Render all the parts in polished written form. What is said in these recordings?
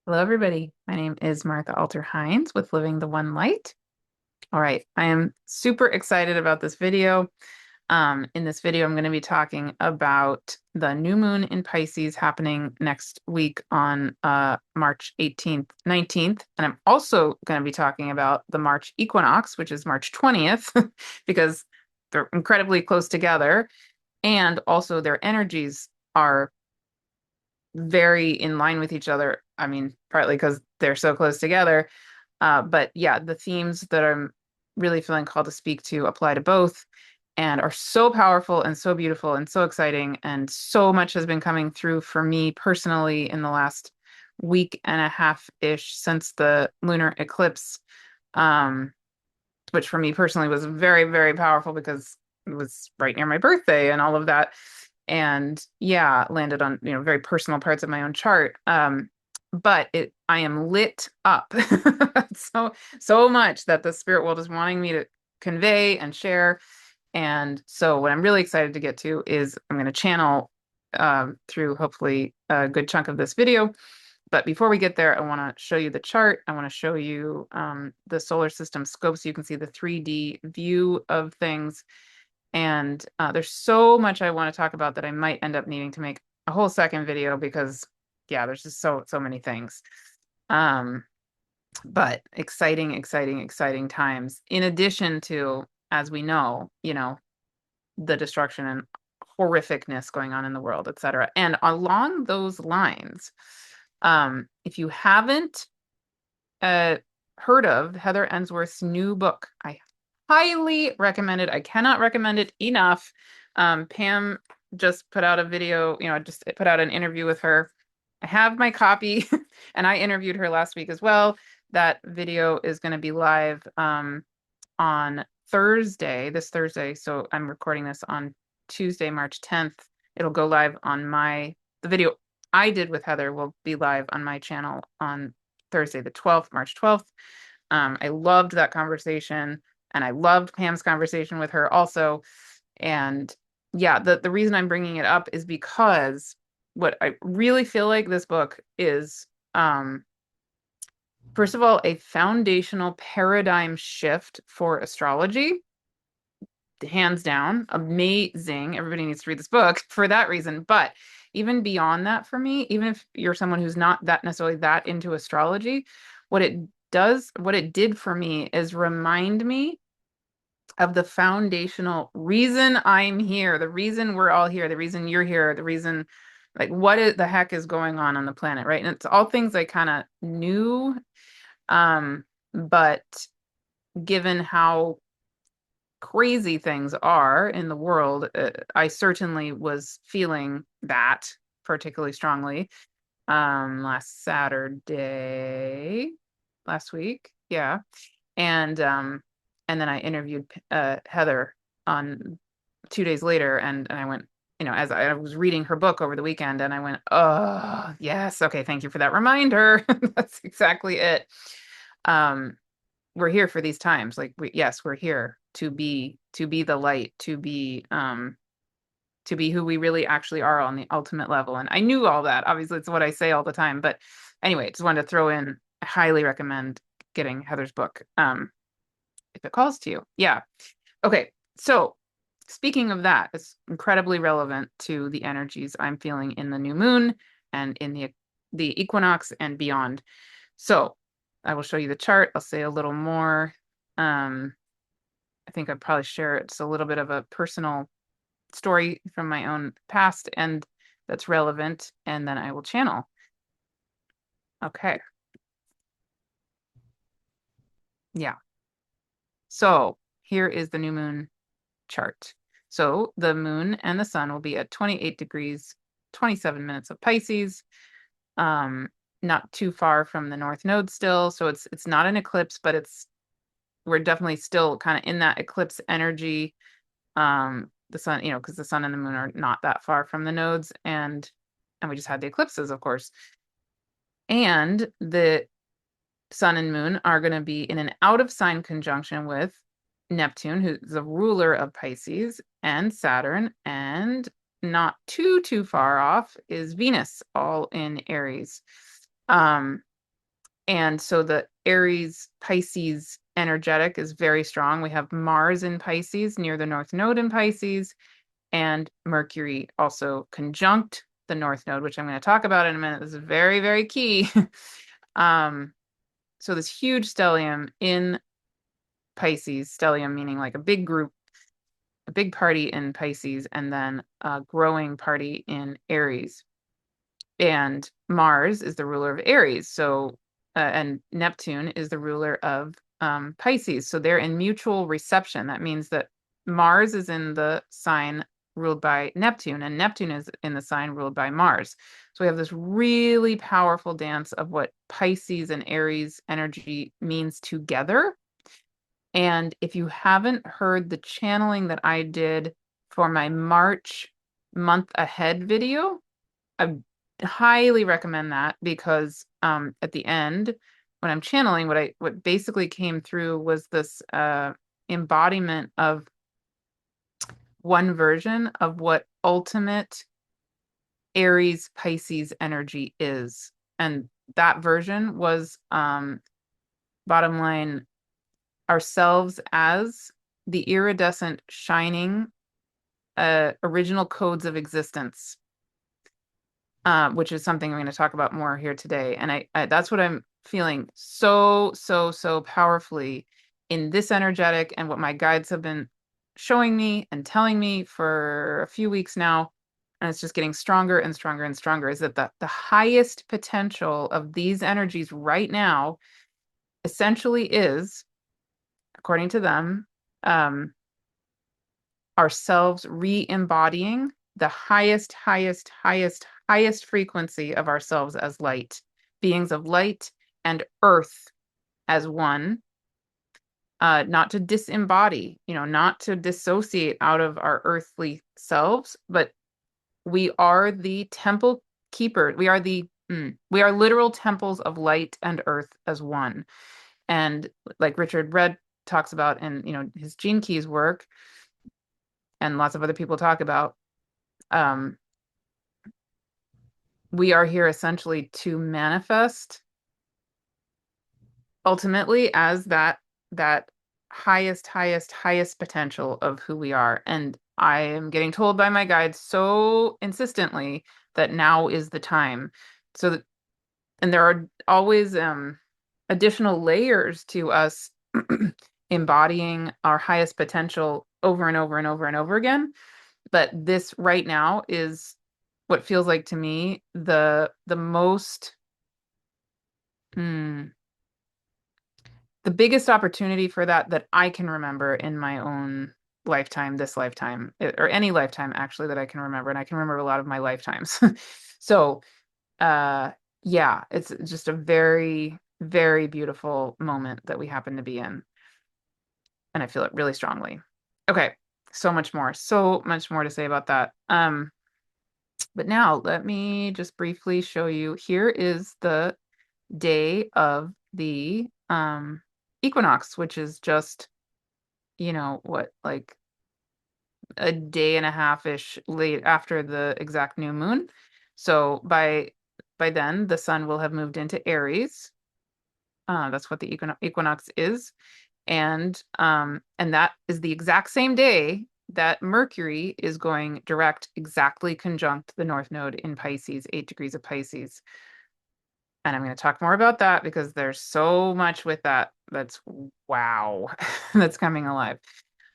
Hello, everybody. My name is Martha Alter Hines with Living the One Light. All right, I am super excited about this video. In this video, I'm going to be talking about the new moon in Pisces happening next week on March 18th, 19th. And I'm also going to be talking about the March equinox, which is March 20th, because they're incredibly close together. And also, their energies are very in line with each other. I mean, partly because they're so close together. But yeah, the themes that I'm really feeling called to speak to apply to both and are so powerful and so beautiful and so exciting. And so much has been coming through for me personally in the last week and a half-ish since the lunar eclipse, um, which for me personally was very, very powerful because it was right near my birthday and all of that. And yeah, landed on, very personal parts of my own chart. But I am lit up so much that the spirit world is wanting me to convey and share. And so what I'm really excited to get to is I'm going to channel through hopefully a good chunk of this video. But before we get there, I want to show you the chart. I want to show you the solar system scope so you can see the 3D view of things. And there's so much I want to talk about that I might end up needing to make a whole second video because, yeah, there's just so many things. Um, but exciting, exciting, exciting times. In addition to, as we know, the destruction and horrificness going on in the world, etc. And along those lines, if you haven't heard of Heather Ensworth's new book, I highly recommend it. I cannot recommend it enough. Pam just put out a video, just put out an interview with her. I have my copy and I interviewed her last week as well. That video is going to be live on Thursday, this Thursday. So I'm recording this on Tuesday, March 10th. It'll go live on the video I did with Heather will be live on my channel on Thursday, the 12th, March 12th. I loved that conversation and I loved Pam's conversation with her also. And yeah, the reason I'm bringing it up is because what I really feel like this book is, first of all, a foundational paradigm shift for astrology. Hands down, amazing. Everybody needs to read this book for that reason. But even beyond that, for me, even if you're someone who's not that necessarily that into astrology, what it did for me is remind me of the foundational reason I'm here, the reason we're all here, the reason you're here, the reason, like, the heck is going on the planet, right? And it's all things I kind of knew, but given how crazy things are in the world, I certainly was feeling that particularly strongly last week. Yeah. And then I interviewed Heather on 2 days later, and I went, as I was reading her book over the weekend, and I went, oh, yes, okay, thank you for that reminder. That's exactly it. Um, we're here for these times. Like, yes, we're here to be the light, to be who we really actually are on the ultimate level. And I knew all that. Obviously, it's what I say all the time. But anyway, just wanted to throw in, I highly recommend getting Heather's book, if it calls to you. Yeah. Okay. So speaking of that, it's incredibly relevant to the energies I'm feeling in the new moon and in the equinox and beyond. So I will show you the chart. I'll say a little more. I think I'd probably share it's a little bit of a personal story from my own past and that's relevant, and then I will channel. Okay. Yeah. So here is the new moon chart. So the moon and the sun will be at 28 degrees, 27 minutes of Pisces. Not too far from the North Node still. So it's not an eclipse, but we're definitely still kind of in that eclipse energy. The sun, because the sun and the moon are not that far from the nodes, and we just had the eclipses, of course. And the sun and moon are going to be in an out of sign conjunction with Neptune, who's the ruler of Pisces, and Saturn, and not too far off is Venus, all in Aries. And so the Aries Pisces energetic is very strong. We have Mars in Pisces near the North Node in Pisces, and Mercury also conjunct the North Node, which I'm going to talk about in a minute. This is very, very key. So this huge stellium in Pisces, stellium meaning like a big group, a big party in Pisces, and then a growing party in Aries. And Mars is the ruler of Aries. So, and Neptune is the ruler of Pisces. So they're in mutual reception. That means that Mars is in the sign ruled by Neptune, and Neptune is in the sign ruled by Mars. So we have this really powerful dance of what Pisces and Aries energy means together. And if you haven't heard the channeling that I did for my March month ahead video, I highly recommend that because at the end, when I'm channeling, what basically came through was this embodiment of one version of what ultimate Aries Pisces energy is. And that version was bottom line ourselves as the iridescent shining original codes of existence. Which is something I'm going to talk about more here today. And I that's what I'm feeling so, so, so powerfully in this energetic and what my guides have been showing me and telling me for a few weeks now. And it's just getting stronger and stronger and stronger, is that the highest potential of these energies right now essentially is, according to them, ourselves re-embodying the highest, highest, highest, highest frequency of ourselves as light, beings of light and earth as one, not to disembody, not to dissociate out of our earthly selves, but we are the temple keeper. We are literal temples of light and earth as one. And like Richard Red talks about in, his Gene Keys work, and lots of other people talk about, we are here essentially to manifest ultimately as that highest, highest, highest potential of who we are. And I am getting told by my guides so insistently that now is the time. So that, and there are always additional layers to us embodying our highest potential over and over and over and over again. But this right now is what feels like to me the most the biggest opportunity for that I can remember in my own lifetime, this lifetime, or any lifetime actually that I can remember. And I can remember a lot of my lifetimes. So yeah, it's just a very, very beautiful moment that we happen to be in. And I feel it really strongly. Okay, so much more to say about that. But now let me just briefly show you. Here is the day of the equinox, which is just, like a day and a half-ish late after the exact new moon. So by then the sun will have moved into Aries. That's what the equinox is. And that is the exact same day that Mercury is going direct, exactly conjunct the North Node in Pisces, 8 degrees of Pisces. And I'm going to talk more about that because there's so much with that that's wow, that's coming alive.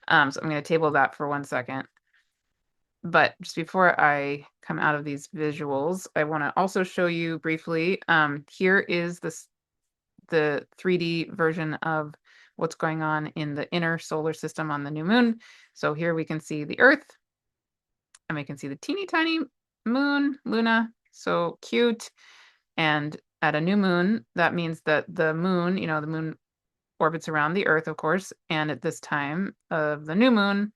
So I'm going to table that for 1 second. But just before I come out of these visuals, I want to also show you briefly. Here is the 3D version of what's going on in the inner solar system on the new moon. So here we can see the Earth, and we can see the teeny tiny moon, Luna, so cute. And at a new moon, that means that the moon, the moon orbits around the Earth, of course. And at this time of the new moon,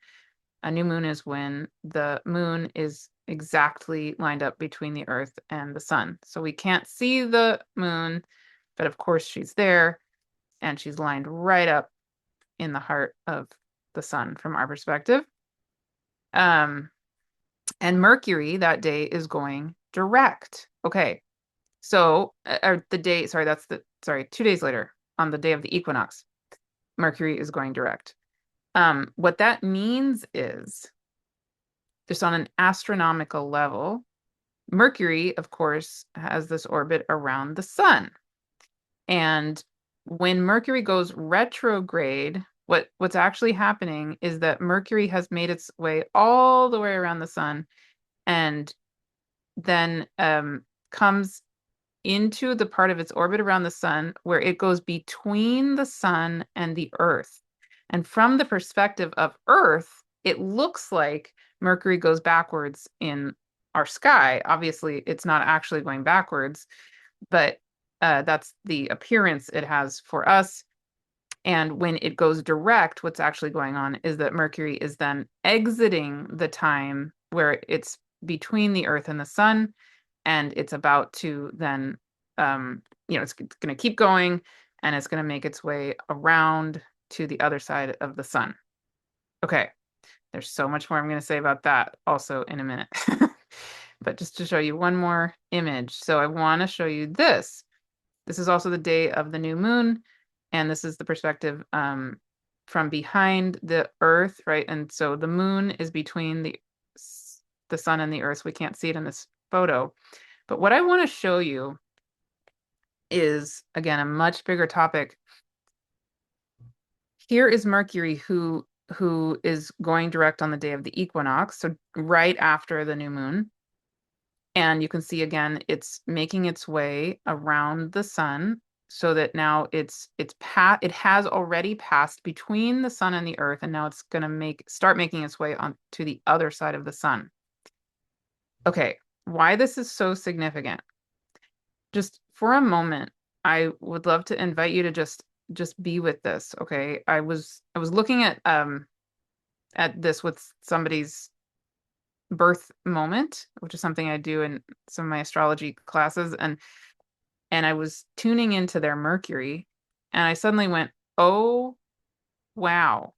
a new moon is when the moon is exactly lined up between the Earth and the sun. So we can't see the moon, but of course she's there, and she's lined right up in the heart of the sun from our perspective. And Mercury that day is going direct. Okay, So, or the day, sorry, 2 days later, on the day of the equinox, Mercury is going direct. What that means is, just on an astronomical level, Mercury, of course, has this orbit around the sun. And when Mercury goes retrograde, what's actually happening is that Mercury has made its way all the way around the sun and then comes into the part of its orbit around the sun where it goes between the sun and the Earth. And from the perspective of Earth, it looks like Mercury goes backwards in our sky. Obviously, it's not actually going backwards, but that's the appearance it has for us. And when it goes direct, what's actually going on is that Mercury is then exiting the time where it's between the Earth and the sun, and it's about to then, it's going to keep going, and it's going to make its way around to the other side of the sun. Okay, there's so much more I'm going to say about that also in a minute. But just to show you one more image. So I want to show you this. This is also the day of the new moon, and this is the perspective from behind the Earth, right? And so the moon is between the sun and the Earth. We can't see it in this photo. But what I want to show you is, again, a much bigger topic. Here is Mercury, who is going direct on the day of the equinox, so right after the new moon. And you can see again, it's making its way around the sun so that now it has already passed between the sun and the Earth, and now it's going to start making its way on to the other side of the sun. Okay, why this is so significant. Just for a moment, I would love to invite you to just be with this, okay? I was looking at this with somebody's birth moment, which is something I do in some of my astrology classes, and I was tuning into their Mercury, and I suddenly went, "Oh, wow."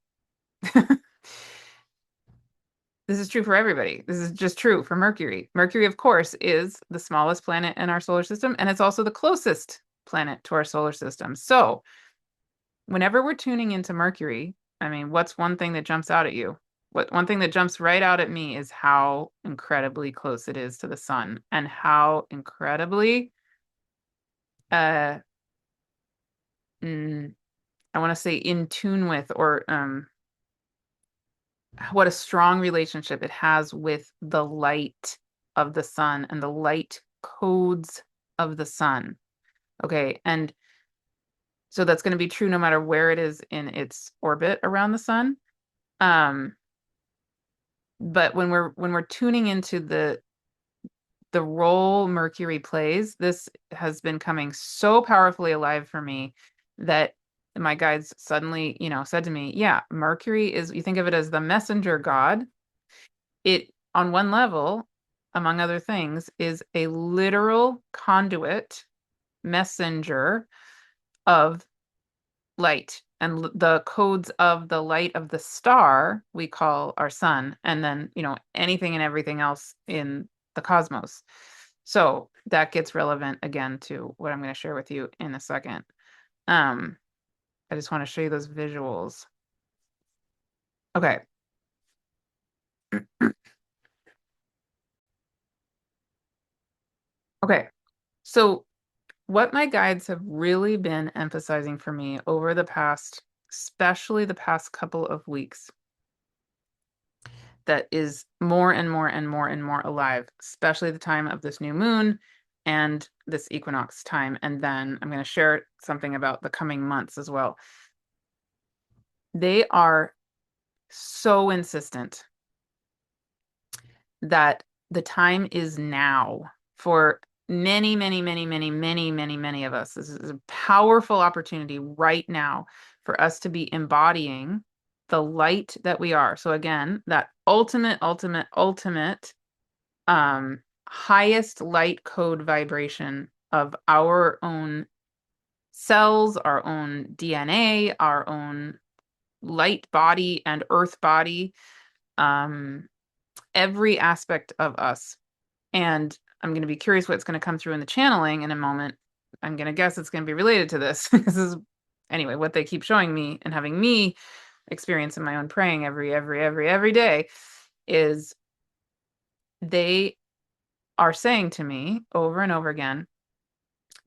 This is true for everybody. This is just true for Mercury. Mercury, of course, is the smallest planet in our solar system, and it's also the closest planet to our solar system. So, whenever we're tuning into Mercury, I mean, what's one thing that jumps out at you? One thing that jumps right out at me is how incredibly close it is to the sun, and how incredibly uh I want to say in tune with, or what a strong relationship it has with the light of the sun and the light codes of the sun. Okay, and so that's going to be true no matter where it is in its orbit around the sun. But when we're tuning into the role Mercury plays, this has been coming so powerfully alive for me that my guides suddenly, said to me, yeah, Mercury is, you think of it as the messenger god. It, on one level, among other things, is a literal conduit messenger of light, and the codes of the light of the star we call our sun, and then, anything and everything else in the cosmos. So that gets relevant again to what I'm going to share with you in a second. I just want to show you those visuals. Okay. Okay. So what my guides have really been emphasizing for me over the past, especially the past couple of weeks, that is more and more and more and more alive, especially the time of this new moon and this equinox time. And then I'm going to share something about the coming months as well. They are so insistent that the time is now for many, many, many, many, many, many, many of us. This is a powerful opportunity right now for us to be embodying the light that we are. So again, that ultimate, highest light code vibration of our own cells, our own DNA, our own light body and earth body, every aspect of us. And I'm going to be curious what's going to come through in the channeling in a moment. I'm going to guess it's going to be related to this. This is, anyway, what they keep showing me and having me experience in my own praying every day is they are saying to me over and over again,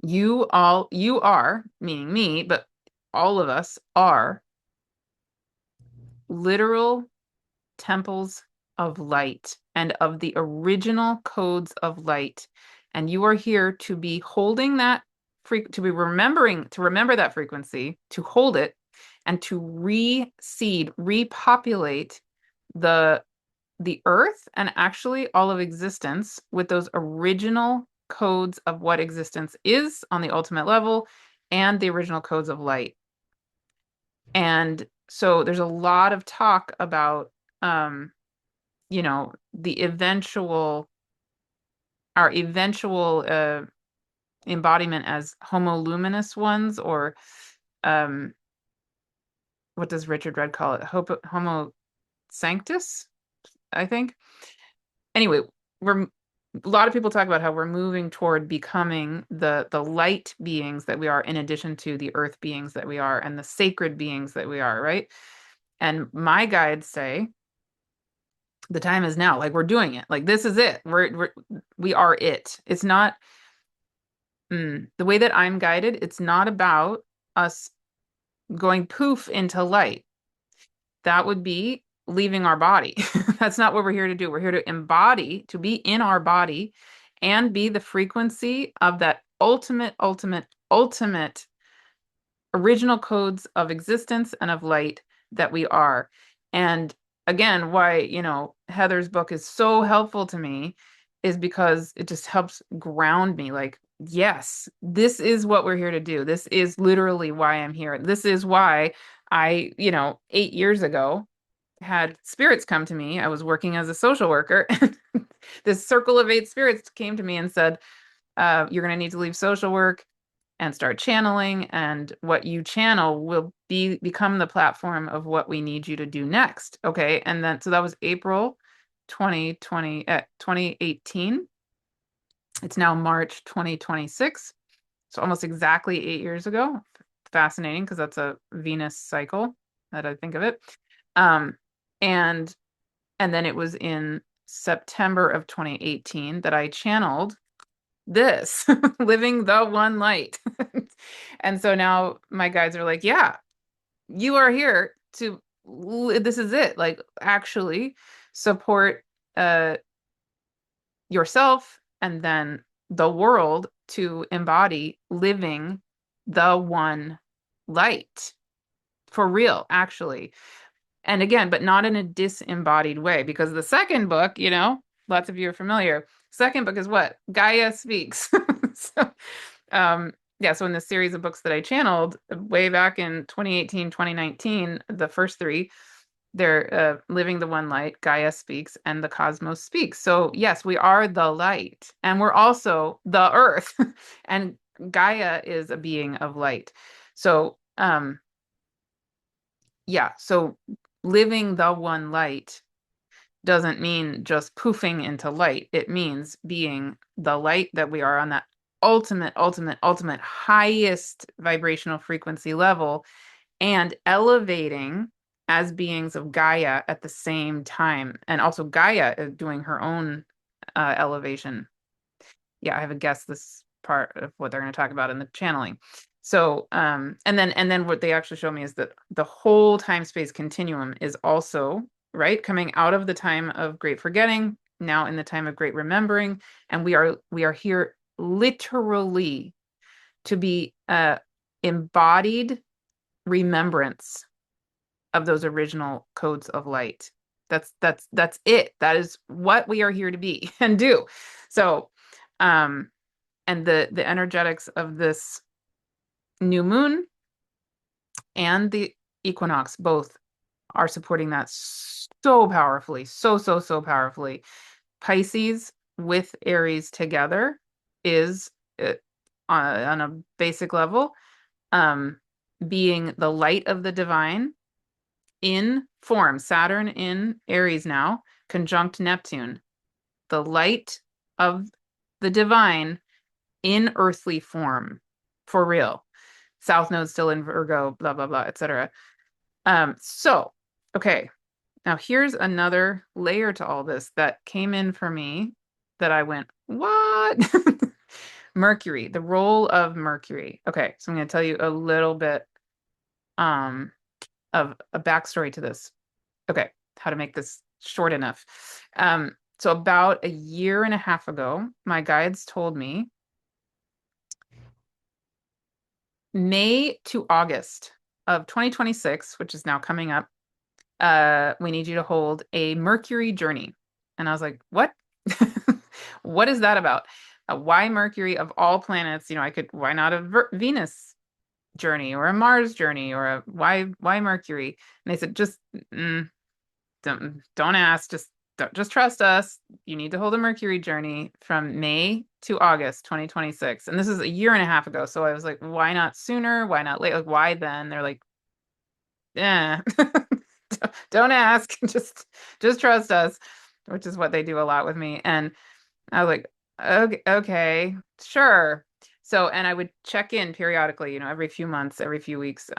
you are, meaning me, but all of us are literal temples of light and of the original codes of light. And you are here to be holding that to be remember that frequency, to hold it, and to reseed, repopulate the earth and actually all of existence with those original codes of what existence is on the ultimate level and the original codes of light. And so there's a lot of talk about the our eventual embodiment as homoluminous ones, or what does Richard Rudd call it? Homo sanctus, I think. Anyway, a lot of people talk about how we're moving toward becoming the light beings that we are, in addition to the earth beings that we are and the sacred beings that we are, right? And my guides say the time is now. Like, we're doing it. Like, this is it. We are it. It's not the way that I'm guided. It's not about us going poof into light. That would be leaving our body. That's not what we're here to do. We're here to embody, to be in our body and be the frequency of that ultimate original codes of existence and of light that we are. And again, why, Heather's book is so helpful to me is because it just helps ground me. Like, yes, this is what we're here to do. This is literally why I'm here. This is why I, 8 years ago, had spirits come to me. I was working as a social worker. This circle of 8 spirits came to me and said, you're going to need to leave social work and start channeling, and what you channel will become the platform of what we need you to do next. Okay. And then, so that was April 2018. It's now March 2026. So almost exactly 8 years ago. Fascinating, because that's a Venus cycle that I think of it. And then it was in September of 2018 that I channeled this, living the one light. And so now my guides are like, yeah, you are here to, this is it. Like, actually support yourself and then the world to embody living the one light for real, actually. And again, but not in a disembodied way, because the second book, lots of you are familiar. Second book is what? Gaia Speaks. So, yeah, so in this series of books that I channeled way back in 2018, 2019, the first 3, they're Living the One Light, Gaia Speaks, and The Cosmos Speaks. So yes, we are the light, and we're also the earth, and Gaia is a being of light. So, yeah, so living the one light doesn't mean just poofing into light. It means being the light that we are on that ultimate highest vibrational frequency level, and elevating as beings of Gaia at the same time. And also Gaia is doing her own elevation. Yeah, I have a guess this part of what they're going to talk about in the channeling. So, and then what they actually show me is that the whole time-space continuum is also, right, coming out of the time of great forgetting, now in the time of great remembering, and we are here literally to be embodied remembrance of those original codes of light. That's it. That is what we are here to be and do. So, and the energetics of this new moon and the equinox both are supporting that so powerfully, so powerfully. Pisces with Aries together is on a basic level, being the light of the divine in form. Saturn in Aries now, conjunct Neptune, the light of the divine in earthly form, for real. South node still in Virgo, blah, blah, blah, etc. So, okay. Now here's another layer to all this that came in for me that I went, what? Mercury, the role of Mercury. Okay, so I'm going to tell you a little bit um of a backstory to this. Okay, how to make this short enough. So about a year and a half ago, my guides told me May to August of 2026, which is now coming up, we need you to hold a Mercury journey. And I was like, what? What is that about? Why Mercury of all planets? You know, why not a Venus journey or a Mars journey or why Mercury? And they said, just don't ask, just trust us. You need to hold a Mercury journey from May to August 2026. And this is a year and a half ago. So I was like, why not sooner? Why not late? Like, why then? They're like, yeah, don't ask. Just trust us, which is what they do a lot with me. And I was like, okay, sure. So, and I would check in periodically, every few months, every few weeks.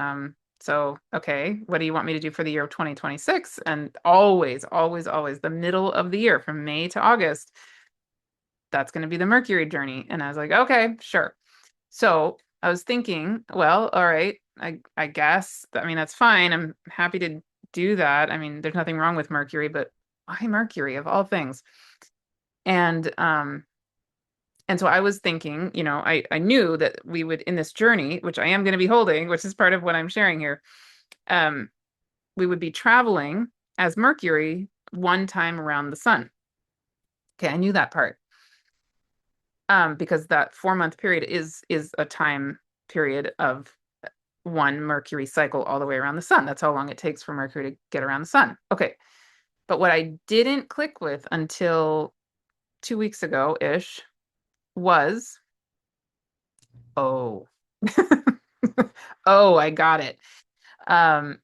So, okay, what do you want me to do for the year of 2026? And always, always, always the middle of the year from May to August, that's going to be the Mercury journey. And I was like, okay, sure. So I was thinking, well, all right, I guess, I mean, that's fine. I'm happy to do that. I mean, there's nothing wrong with Mercury, but why Mercury of all things? And so I was thinking, I knew that we would in this journey, which I am going to be holding, which is part of what I'm sharing here, um, we would be traveling as Mercury one time around the sun. Okay, I knew that part. Because that 4-month period is a time period of one Mercury cycle all the way around the sun. That's how long it takes for Mercury to get around the sun. Okay. But what I didn't click with until 2 weeks ago-ish was, oh, oh, I got it. Um,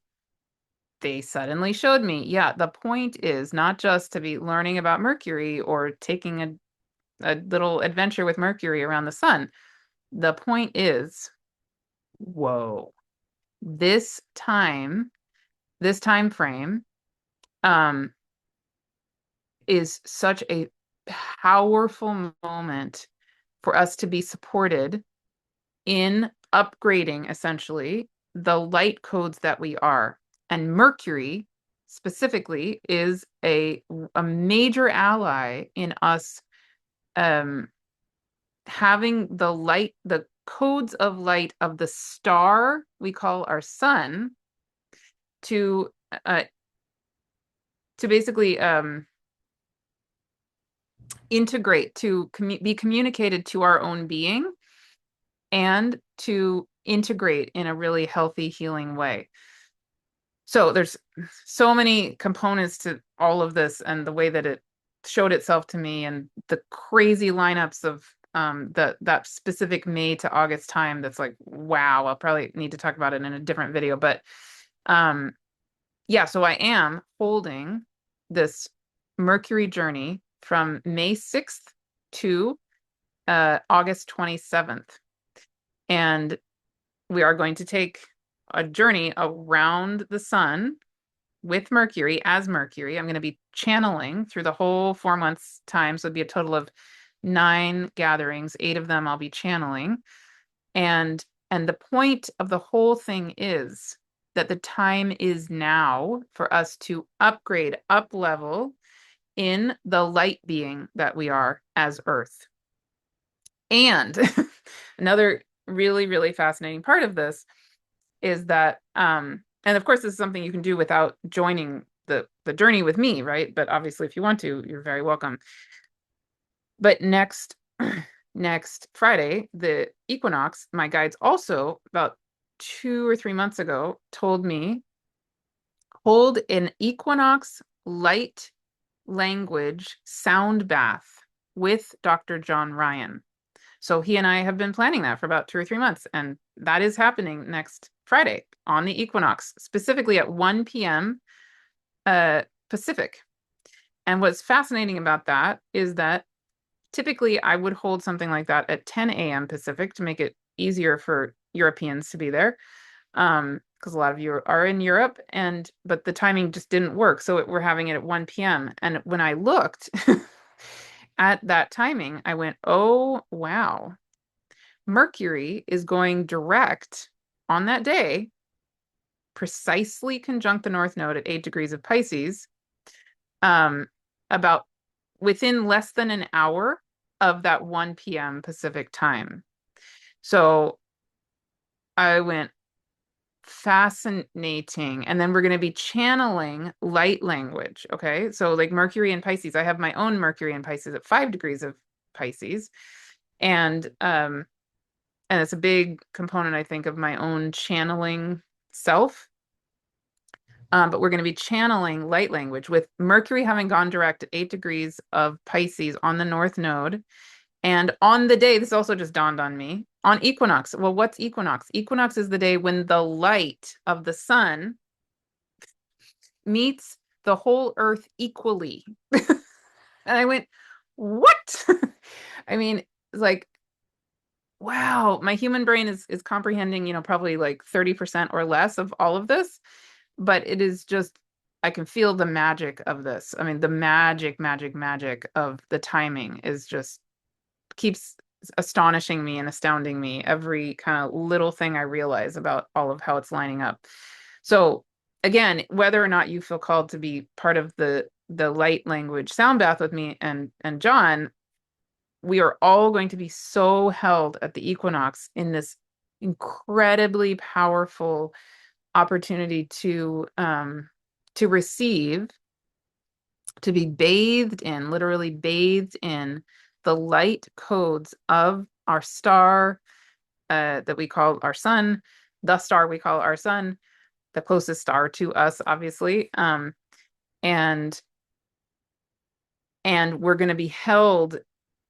they suddenly showed me, yeah, the point is not just to be learning about Mercury or taking a little adventure with Mercury around the sun. The point is, whoa, this time, this time frame, um, is such a powerful moment for us to be supported in upgrading essentially the light codes that we are. And Mercury specifically is a major ally in us having the codes of light of the star we call our sun to uh, basically integrate, to be communicated to our own being and to integrate in a really healthy, healing way. So there's so many components to all of this and the way that it showed itself to me and the crazy lineups of that specific May to August time that's like, wow, I'll probably need to talk about it in a different video. But yeah, so I am holding this Mercury journey from May 6th to August 27th. And we are going to take a journey around the sun with Mercury as Mercury. I'm going to be channeling through the whole 4 months time. So it'd be a total of 9 gatherings. 8 of them I'll be channeling. And the point of the whole thing is that the time is now for us to upgrade, up level in the light being that we are as Earth. And another really, really fascinating part of this is that, and of course, this is something you can do without joining the journey with me, right? But obviously, if you want to, you're very welcome. But next Friday, the equinox, my guides also about 2 or 3 months ago told me hold an equinox light language sound bath with Dr. John Ryan. So he and I have been planning that for about 2 or 3 months, and that is happening next Friday on the equinox, specifically at 1 p.m. Pacific. And what's fascinating about that is that typically I would hold something like that at 10 a.m. Pacific to make it easier for Europeans to be there. Because a lot of you are in Europe, but the timing just didn't work. So we're having it at 1 p.m. And when I looked at that timing, I went, oh, wow. Mercury is going direct on that day, precisely conjunct the North Node at 8 degrees of Pisces, um, about within less than an hour of that 1 p.m. Pacific time. So I went, fascinating. And then we're going to be channeling light language. Okay. So, like Mercury and Pisces, I have my own Mercury and Pisces at 5 degrees of Pisces. And it's a big component, I think, of my own channeling self. But we're going to be channeling light language with Mercury having gone direct at 8 degrees of Pisces on the North Node. And on the day, this also just dawned on me, on equinox. Well, what's equinox? Equinox is the day when the light of the sun meets the whole earth equally. And I went, what? I mean, it's like, wow, my human brain is comprehending, probably like 30% or less of all of this, but it is just, I can feel the magic of this. I mean, the magic of the timing is just keeps astonishing me and astounding me every kind of little thing I realize about all of how it's lining up. So again, whether or not you feel called to be part of the light language sound bath with me and John, we are all going to be so held at the equinox in this incredibly powerful opportunity to receive, to be bathed in, literally bathed in the light codes of our star, that we call our sun, the star we call our sun, the closest star to us, obviously. And we're going to be held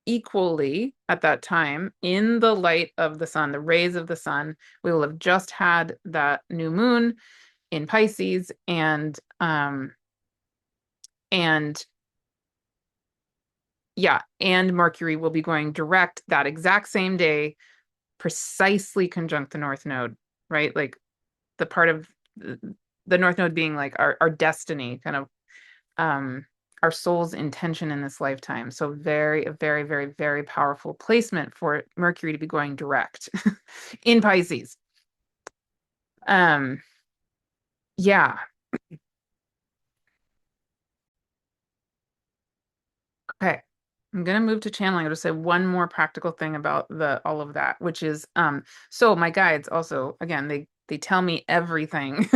equally at that time in the light of the sun, the rays of the sun. We will have just had that new moon in Pisces, and yeah, and Mercury will be going direct that exact same day, precisely conjunct the North Node, right? Like the part of the North Node being like our destiny, kind of our soul's intention in this lifetime. So very, very, very powerful placement for Mercury to be going direct in Pisces. Yeah. Okay. I'm gonna move to channeling. I'll just say one more practical thing about the all of that, which is so my guides also, again, they tell me everything.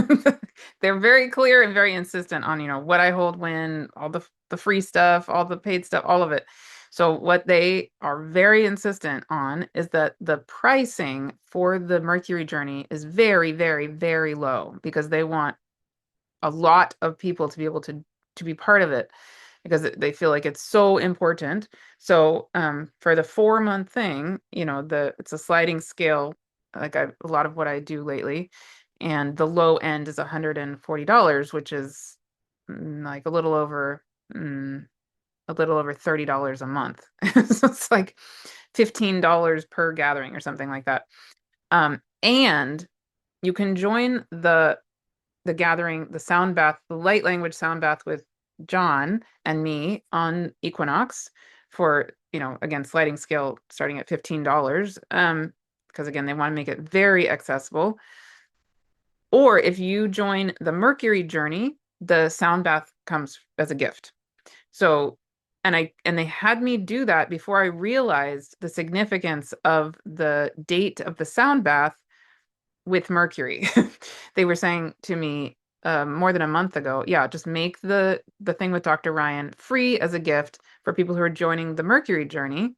They're very clear and very insistent on, what I hold when, all the free stuff, all the paid stuff, all of it. So what they are very insistent on is that the pricing for the Mercury journey is very, very, very low because they want a lot of people to be able to be part of it because they feel like it's so important. So for the 4 month thing, it's a sliding scale, like a lot of what I do lately, and the low end is $140, which is like a little over $30 a month. So it's like $15 per gathering or something like that. And you can join the gathering, the sound bath, the light language sound bath with John and me on Equinox for, again, sliding scale starting at $15. Because again, they want to make it very accessible. Or if you join the Mercury journey, the sound bath comes as a gift. So, and they had me do that before I realized the significance of the date of the sound bath with Mercury. They were saying to me more than a month ago, yeah, just make the thing with Dr. Ryan free as a gift for people who are joining the Mercury journey.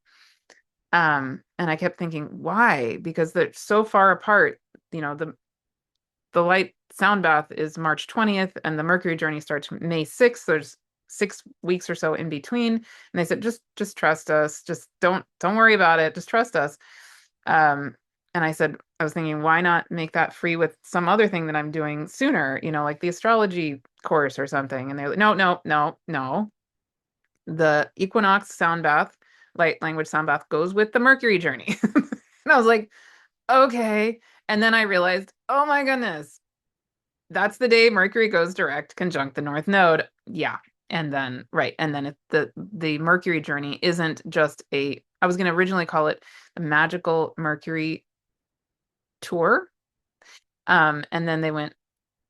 And I kept thinking, why? Because they're so far apart. The light sound bath is March 20th, and the Mercury journey starts May 6th. There's 6 weeks or so in between. And they said, just trust us. Just don't worry about it. Just trust us. And I said, I was thinking, why not make that free with some other thing that I'm doing sooner, like the astrology course or something. And they're like, no. The Equinox sound bath light language sound bath goes with the Mercury journey. And I was like, okay. And then I realized, oh my goodness, that's the day Mercury goes direct conjunct the North Node. Yeah. And then, right. And then the Mercury journey isn't just I was going to originally call it the Magical Mercury Tour. And then they went,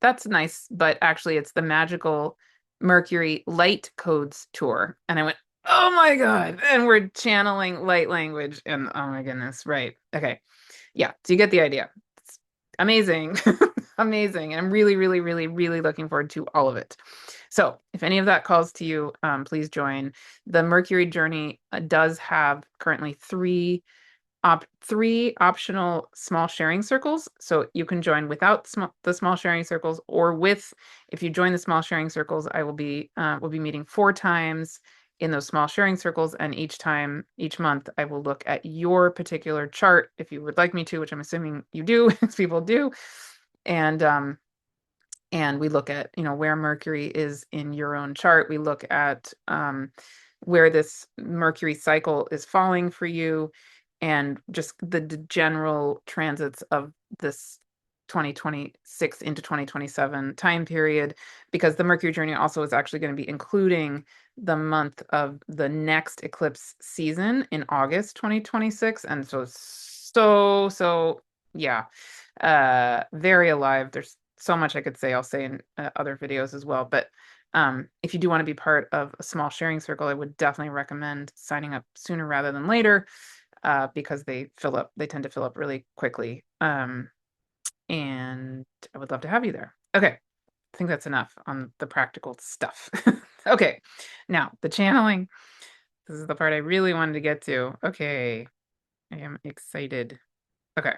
that's nice, but actually it's the Magical Mercury Light Codes Tour. And I went, oh my God. And we're channeling light language. And oh my goodness. Right. Okay. Yeah. So you get the idea. It's amazing. Amazing. And I'm really, really, really, really looking forward to all of it. So if any of that calls to you, please join. The Mercury journey does have currently three optional small sharing circles. So you can join without the small sharing circles, or with, if you join the small sharing circles, I will be we'll be meeting 4 times in those small sharing circles, and each month I will look at your particular chart if you would like me to, which I'm assuming you do, as people do. And we look at, where Mercury is in your own chart. We look at where this Mercury cycle is falling for you, and just the general transits of this 2026 into 2027 time period, because the Mercury journey also is actually going to be including the month of the next eclipse season in August 2026. And so yeah, very alive. There's so much I could say. I'll say in other videos as well. But if you do want to be part of a small sharing circle, I would definitely recommend signing up sooner rather than later, because they tend to fill up really quickly. And I would love to have you there. Okay. I think that's enough on the practical stuff. Okay. Now, the channeling. This is the part I really wanted to get to. Okay. I am excited. Okay.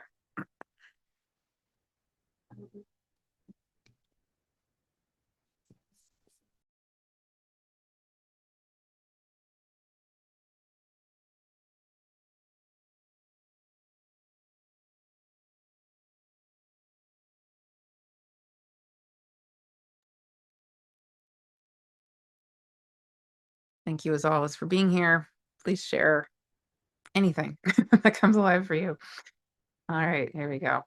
Thank you as always for being here. Please share anything that comes alive for you. All right, here we go.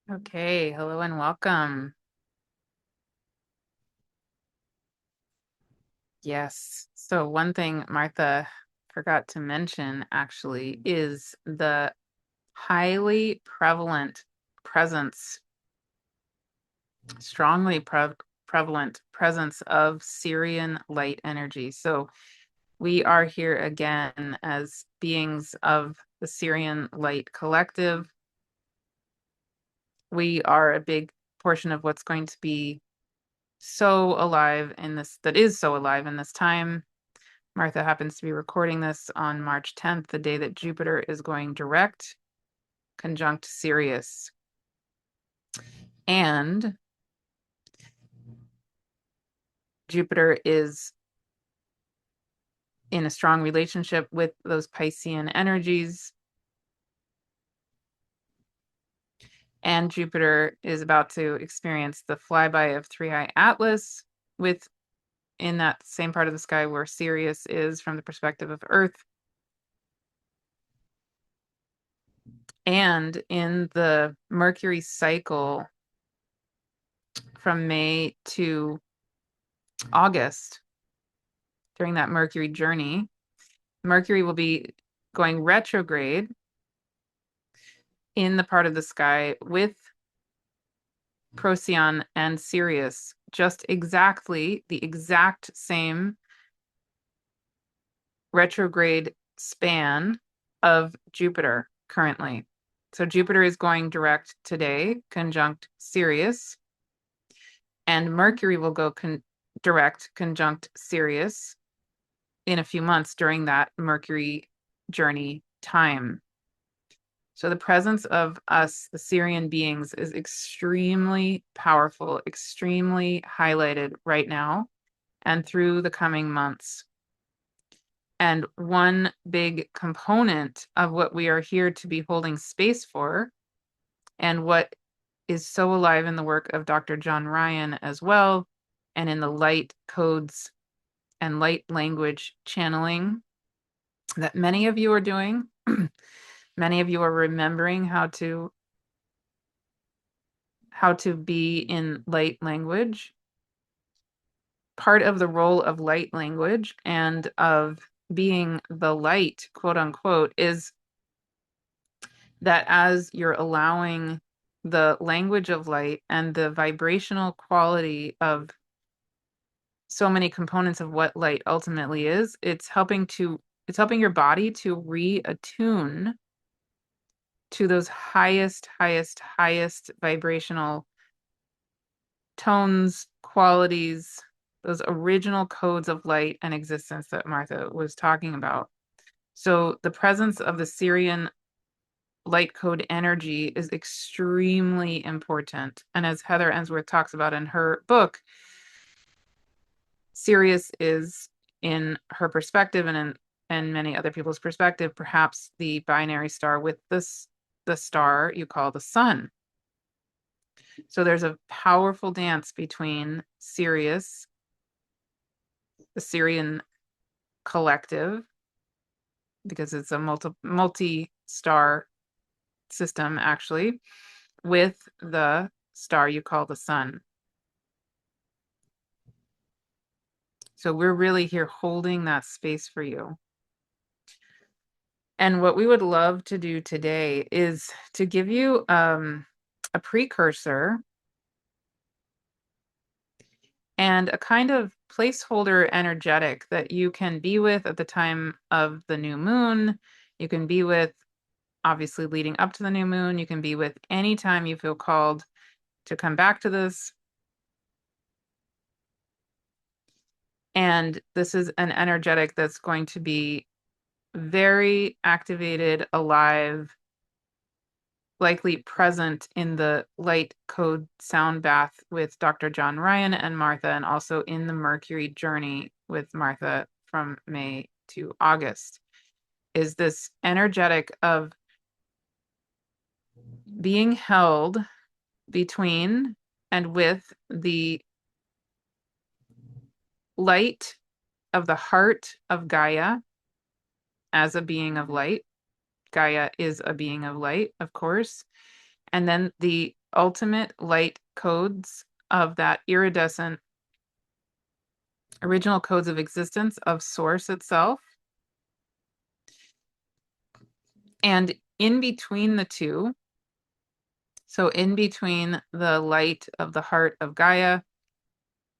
Okay, hello and welcome. Yes. So one thing Martha forgot to mention actually is the highly prevalent presence, strongly prevalent presence of Syrian light energy. So we are here again as beings of the Syrian light collective. We are a big portion of what's going to be so alive in this, that is so alive in this time. Martha happens to be recording this on March 10th, the day that Jupiter is going direct conjunct Sirius. And Jupiter is in a strong relationship with those Piscean energies. And Jupiter is about to experience the flyby of Three-Eye Atlas in that same part of the sky where Sirius is from the perspective of Earth. And in the Mercury cycle from May to August, during that Mercury journey, Mercury will be going retrograde in the part of the sky with Procyon and Sirius just exactly the exact same retrograde span of Jupiter currently. So Jupiter is going direct today, conjunct Sirius, and Mercury will go direct conjunct Sirius in a few months during that Mercury journey time. So the presence of us, the Sirian beings, is extremely powerful, extremely highlighted right now and through the coming months. And one big component of what we are here to be holding space for, and what is so alive in the work of Dr. John Ryan as well, and in the light codes and light language channeling that many of you are doing. Many of you are remembering how to be in light language. Part of the role of light language and of being the light, quote unquote, is that as you're allowing the language of light and the vibrational quality of so many components of what light ultimately is, it's helping your body to reattune to those highest vibrational tones, qualities, those original codes of light and existence that Martha was talking about. So the presence of the Sirian light code energy is extremely important. And as Heather Ensworth talks about in her book, Sirius is, in her perspective and many other people's perspective, perhaps the binary star with the star you call the sun. So there's a powerful dance between Sirius, the Sirian collective, because it's a multi-star system actually, with the star you call the sun. So we're really here holding that space for you. And what we would love to do today is to give you a precursor and a kind of placeholder energetic that you can be with at the time of the new moon. You can be with, obviously, leading up to the new moon. You can be with anytime you feel called to come back to this. And this is an energetic that's going to be very activated, alive, likely present in the light code sound bath with Dr. John Ryan and Martha, and also in the Mercury journey with Martha from May to August, is this energetic of being held between and with the light of the heart of Gaia as a being of light. Gaia is a being of light, of course. And then the ultimate light codes of that iridescent original codes of existence of Source itself. And in between the two, so in between the light of the heart of Gaia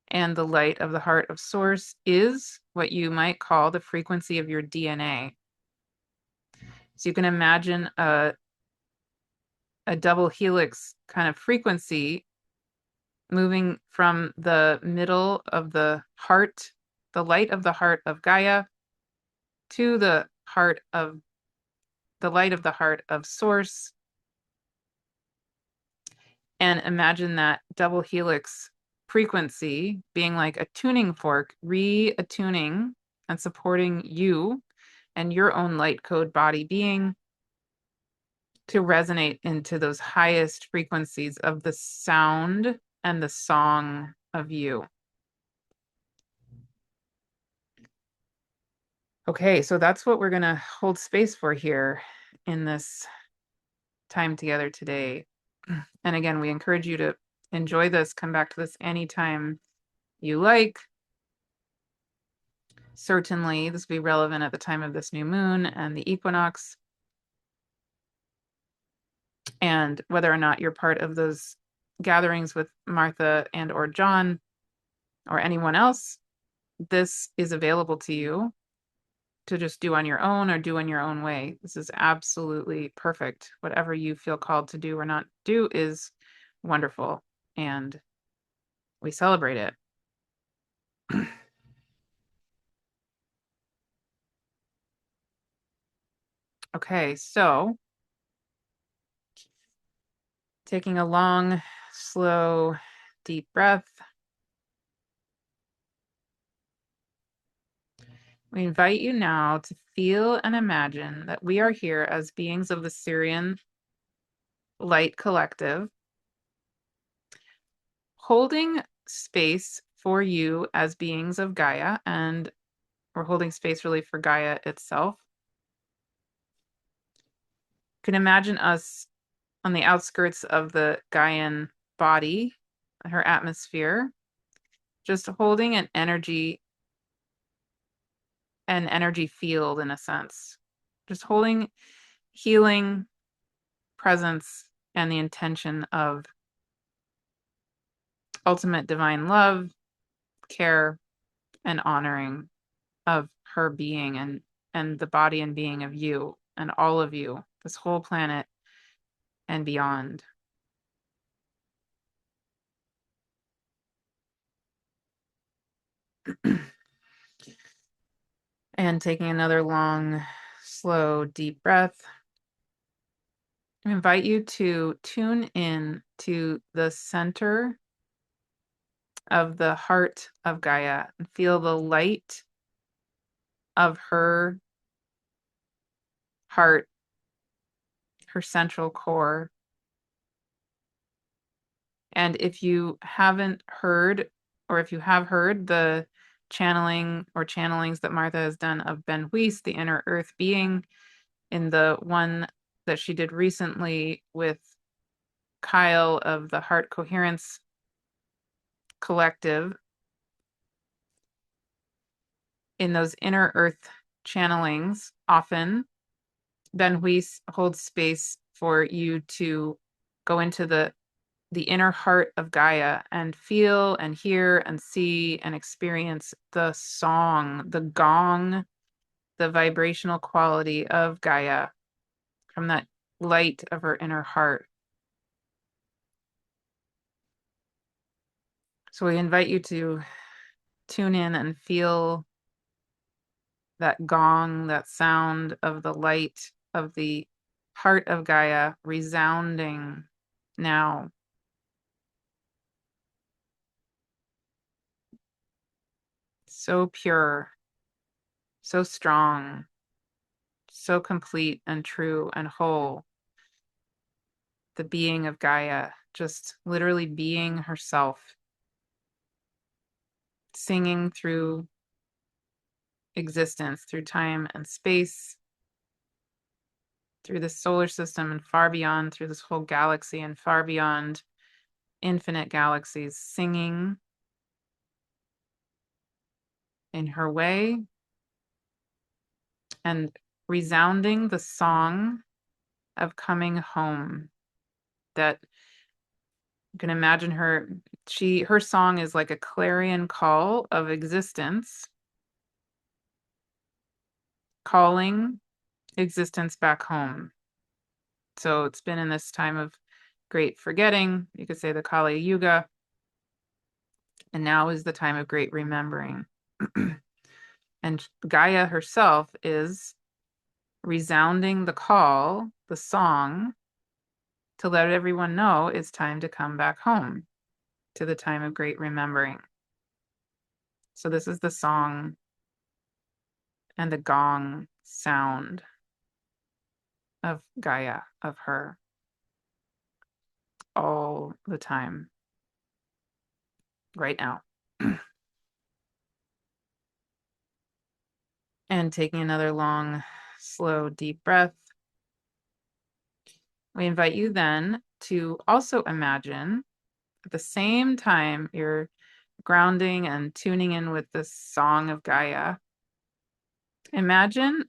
and the light of the heart of Source, is what you might call the frequency of your DNA. So you can imagine a double helix kind of frequency moving from the middle of the heart, the light of the heart of Gaia, to the light of the heart of Source. And imagine that double helix frequency being like a tuning fork, reattuning and supporting you and your own light code body being to resonate into those highest frequencies of the sound and the song of you. Okay, so that's what we're going to hold space for here in this time together today. And again, we encourage you to enjoy this, come back to this anytime you like. Certainly, this will be relevant at the time of this new moon and the equinox. And whether or not you're part of those gatherings with Martha and or John, or anyone else, this is available to you to just do on your own or do in your own way. This is absolutely perfect. Whatever you feel called to do or not do is wonderful, and we celebrate it. Okay, so taking a long, slow, deep breath. We invite you now to feel and imagine that we are here as beings of the Syrian Light Collective, holding space for you as beings of Gaia, and we're holding space really for Gaia itself. You can imagine us on the outskirts of the Gaian body, her atmosphere, just holding an energy field in a sense, just holding healing presence and the intention of ultimate divine love, care, and honoring of her being and the body and being of you and all of you, this whole planet and beyond. And taking another long, slow, deep breath. I invite you to tune in to the center of the heart of Gaia and feel the light of her heart, her central core. And if you haven't heard, or if you have heard the channeling or channelings that Martha has done of Ben Weiss, the inner earth being, in the one that she did recently with Kyle of the Heart Coherence Collective, in those inner earth channelings, often Ben Weiss holds space for you to go into the inner heart of Gaia and feel and hear and see and experience the song, the gong, the vibrational quality of Gaia from that light of her inner heart. So we invite you to tune in and feel that gong, that sound of the light of the heart of Gaia resounding now. So pure, so strong, so complete and true and whole. The being of Gaia, just literally being herself, singing through existence, through time and space, through the solar system and far beyond, through this whole galaxy and far beyond infinite galaxies, singing in her way and resounding the song of coming home. That you can imagine her song is like a clarion call of existence, calling existence back home. So it's been in this time of great forgetting, you could say the Kali Yuga, and now is the time of great remembering. And Gaia herself is resounding the call, the song, to let everyone know it's time to come back home to the time of great remembering. So this is the song and the gong sound of Gaia, of her, all the time, right now. And taking another long, slow, deep breath. We invite you then to also imagine at the same time you're grounding and tuning in with this song of Gaia. Imagine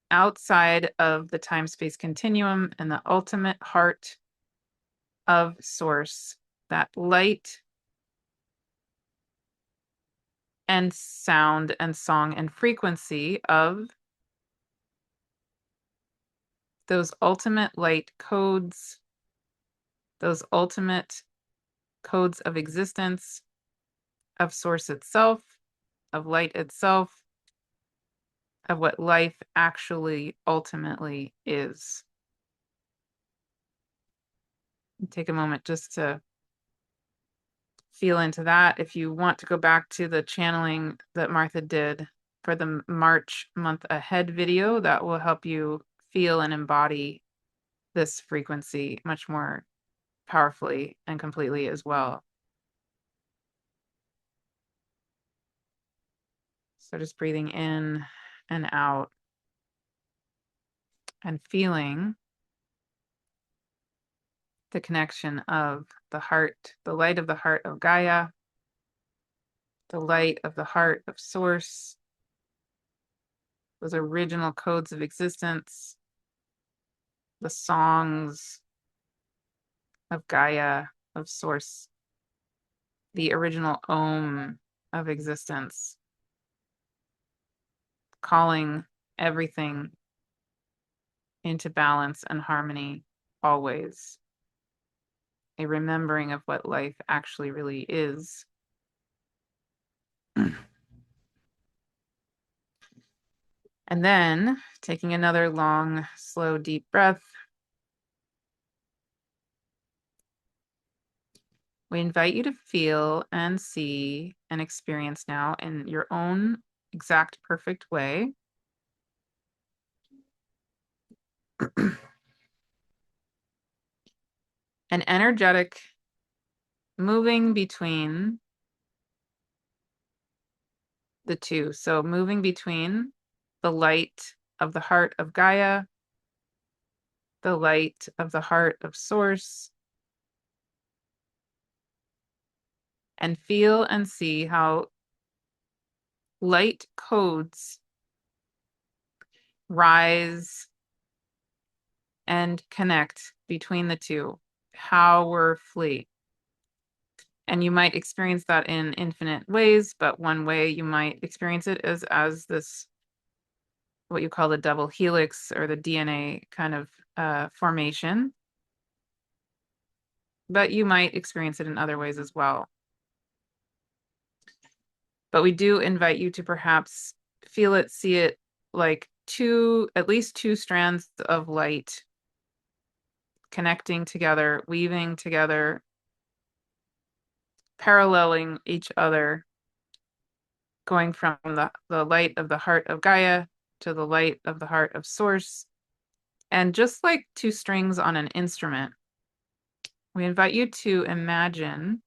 outside of the time-space continuum and the ultimate heart of Source, that light and sound and song and frequency of those ultimate light codes, those ultimate codes of existence, of source itself, of light itself, of what life actually ultimately is. Take a moment just to feel into that. If you want to go back to the channeling that Martha did for the March month ahead video, that will help you feel and embody this frequency much more powerfully and completely as well. So just breathing in and out and feeling the connection of the heart, the light of the heart of Gaia, the light of the heart of Source, those original codes of existence, the songs of Gaia, of Source, the original Om of existence, calling everything into balance and harmony always. A remembering of what life actually really is. And then taking another long, slow, deep breath, we invite you to feel and see and experience now in your own exact perfect way an energetic moving between the two. So moving between the light of the heart of Gaia, the light of the heart of Source, and feel and see how light codes rise and connect between the two powerfully. And you might experience that in infinite ways, but one way you might experience it is as this, what you call the double helix or the DNA kind of formation. But you might experience it in other ways as well. But we do invite you to perhaps feel it, see it like at least two strands of light connecting together, weaving together, paralleling each other, going from the light of the heart of Gaia to the light of the heart of Source. And just like two strings on an instrument, we invite you to imagine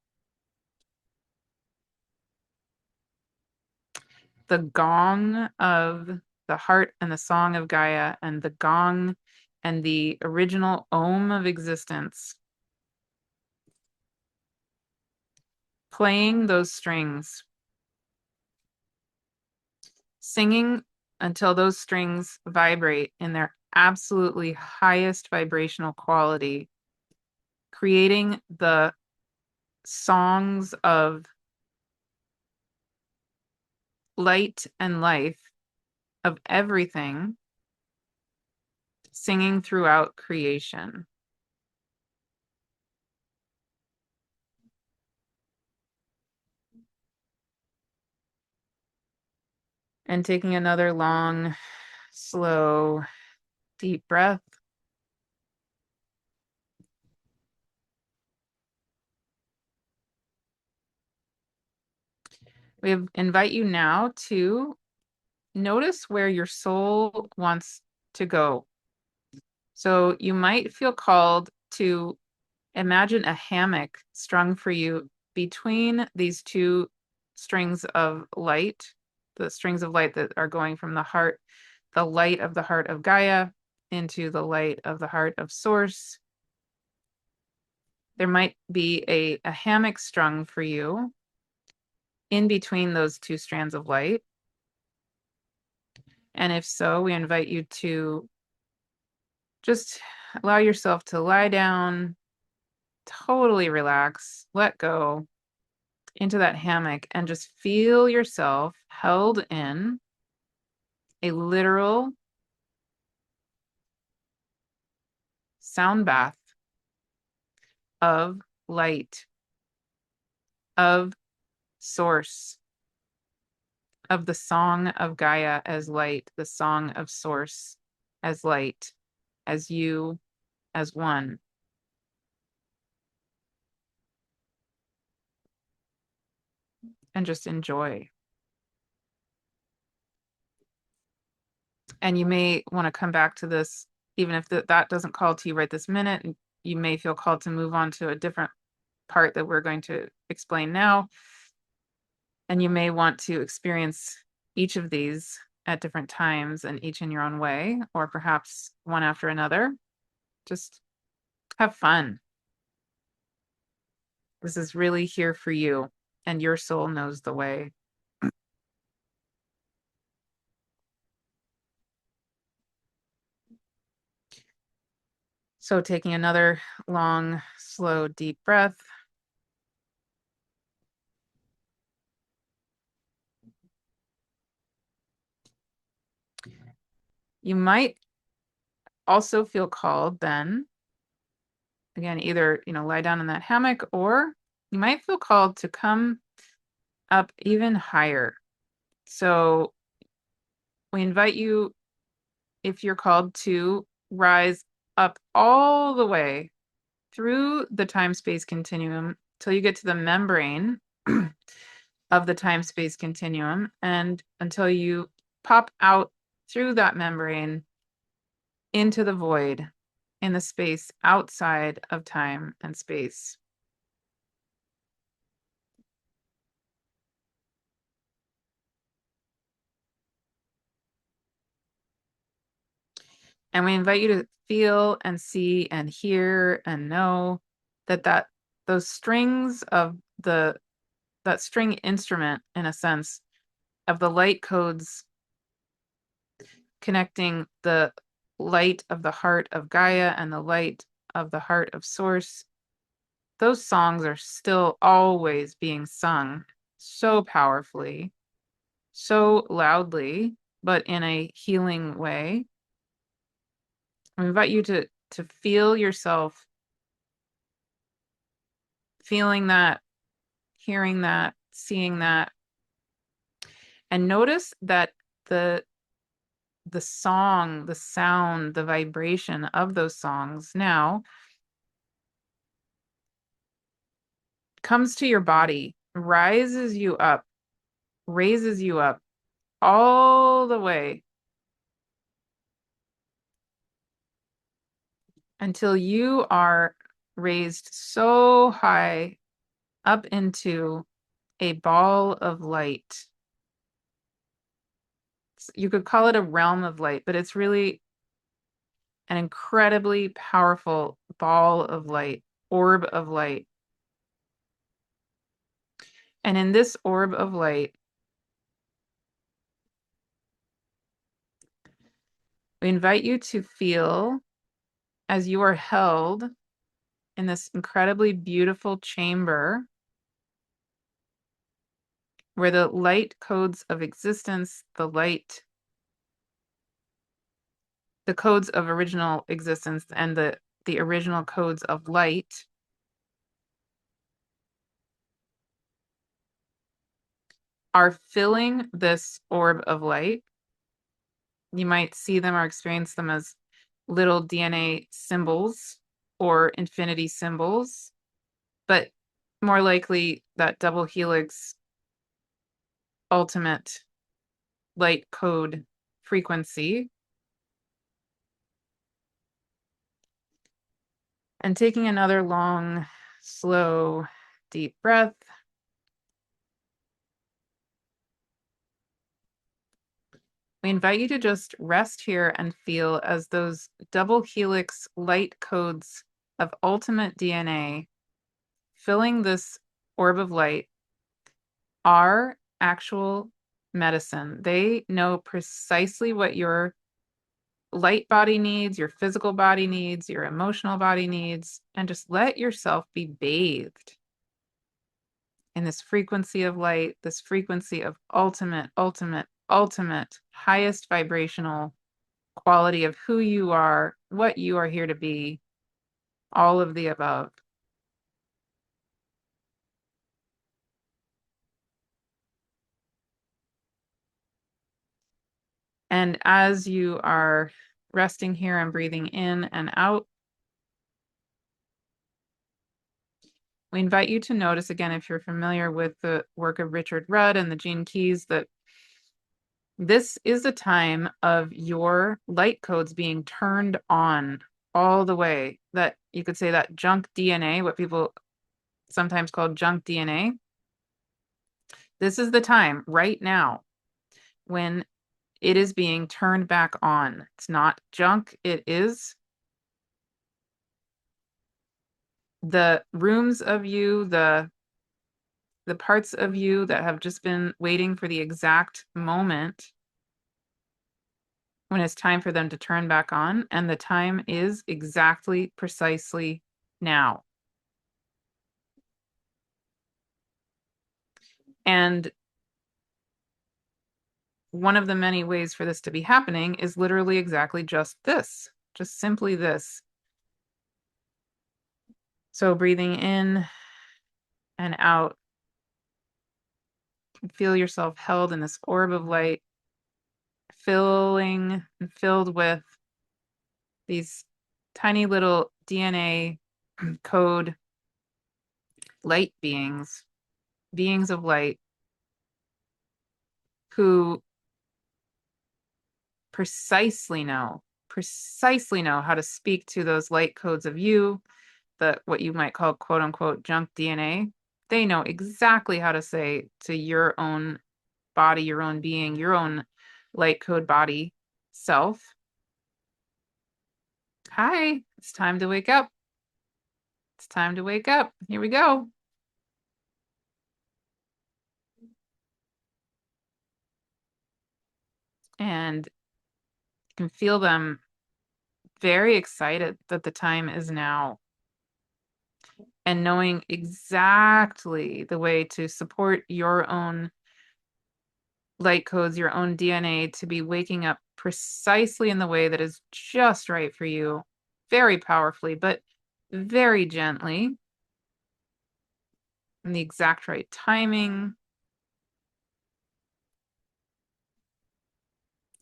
the gong of the heart and the song of Gaia and the gong and the original Om of existence playing those strings, singing until those strings vibrate in their absolutely highest vibrational quality, creating the songs of light and life of everything, singing throughout creation. And taking another long, slow, deep breath. We invite you now to notice where your soul wants to go. So you might feel called to imagine a hammock strung for you between these two strings of light, the strings of light that are going from the heart, the light of the heart of Gaia into the light of the heart of Source. There might be a hammock strung for you in between those two strands of light. And if so, we invite you to just allow yourself to lie down, totally relax, let go, into that hammock and just feel yourself held in a literal sound bath of light, of source, of the song of Gaia as light, the song of source as light, as you, as one. And just enjoy. And you may want to come back to this, even if that doesn't call to you right this minute. And you may feel called to move on to a different part that we're going to explain now. And you may want to experience each of these at different times and each in your own way, or perhaps one after another. Just have fun. This is really here for you, and your soul knows the way. So taking another long, slow, deep breath. You might also feel called then, again, either, lie down in that hammock, or you might feel called to come up even higher. So we invite you, if you're called, to rise up all the way through the time-space continuum till you get to the membrane of the time-space continuum, and until you pop out through that membrane into the void, in the space outside of time and space. And we invite you to feel and see and hear and know that those strings of that string instrument, in a sense, of the light codes connecting the light of the heart of Gaia and the light of the heart of Source, those songs are still always being sung so powerfully, so loudly, but in a healing way. I invite you to feel yourself feeling that, hearing that, seeing that, and notice that the song, the sound, the vibration of those songs now comes to your body, rises you up, raises you up all the way until you are raised so high up into a ball of light. You could call it a realm of light, but it's really an incredibly powerful ball of light, orb of light. And in this orb of light, we invite you to feel as you are held in this incredibly beautiful chamber where the light codes of existence, the codes of original existence, and the original codes of light are filling this orb of light. You might see them or experience them as little DNA symbols or infinity symbols, but more likely that double helix ultimate light code frequency. And taking another long, slow, deep breath. We invite you to just rest here and feel as those double helix light codes of ultimate DNA filling this orb of light are actual medicine. They know precisely what your light body needs, your physical body needs, your emotional body needs, and just let yourself be bathed in this frequency of light, this frequency of ultimate, ultimate, ultimate, highest vibrational quality of who you are, what you are here to be, all of the above. And as you are resting here and breathing in and out, we invite you to notice again, if you're familiar with the work of Richard Rudd and the Gene Keys, that this is a time of your light codes being turned on all the way. That you could say that junk DNA, what people sometimes call junk DNA. This is the time right now when it is being turned back on. It's not junk, it is the rooms of you, the parts of you that have just been waiting for the exact moment when it's time for them to turn back on, and the time is exactly, precisely now. And one of the many ways for this to be happening is literally exactly just this, just simply this. So breathing in and out, feel yourself held in this orb of light, filling and filled with these tiny little DNA code light beings, beings of light, who precisely know how to speak to those light codes of you, the what you might call quote unquote junk DNA. They know exactly how to say to your own body, your own being, your own light code body self, hi, it's time to wake up. It's time to wake up. Here we go. And you can feel them very excited that the time is now, and knowing exactly the way to support your own light codes, your own DNA to be waking up precisely in the way that is just right for you, very powerfully, but very gently, in the exact right timing,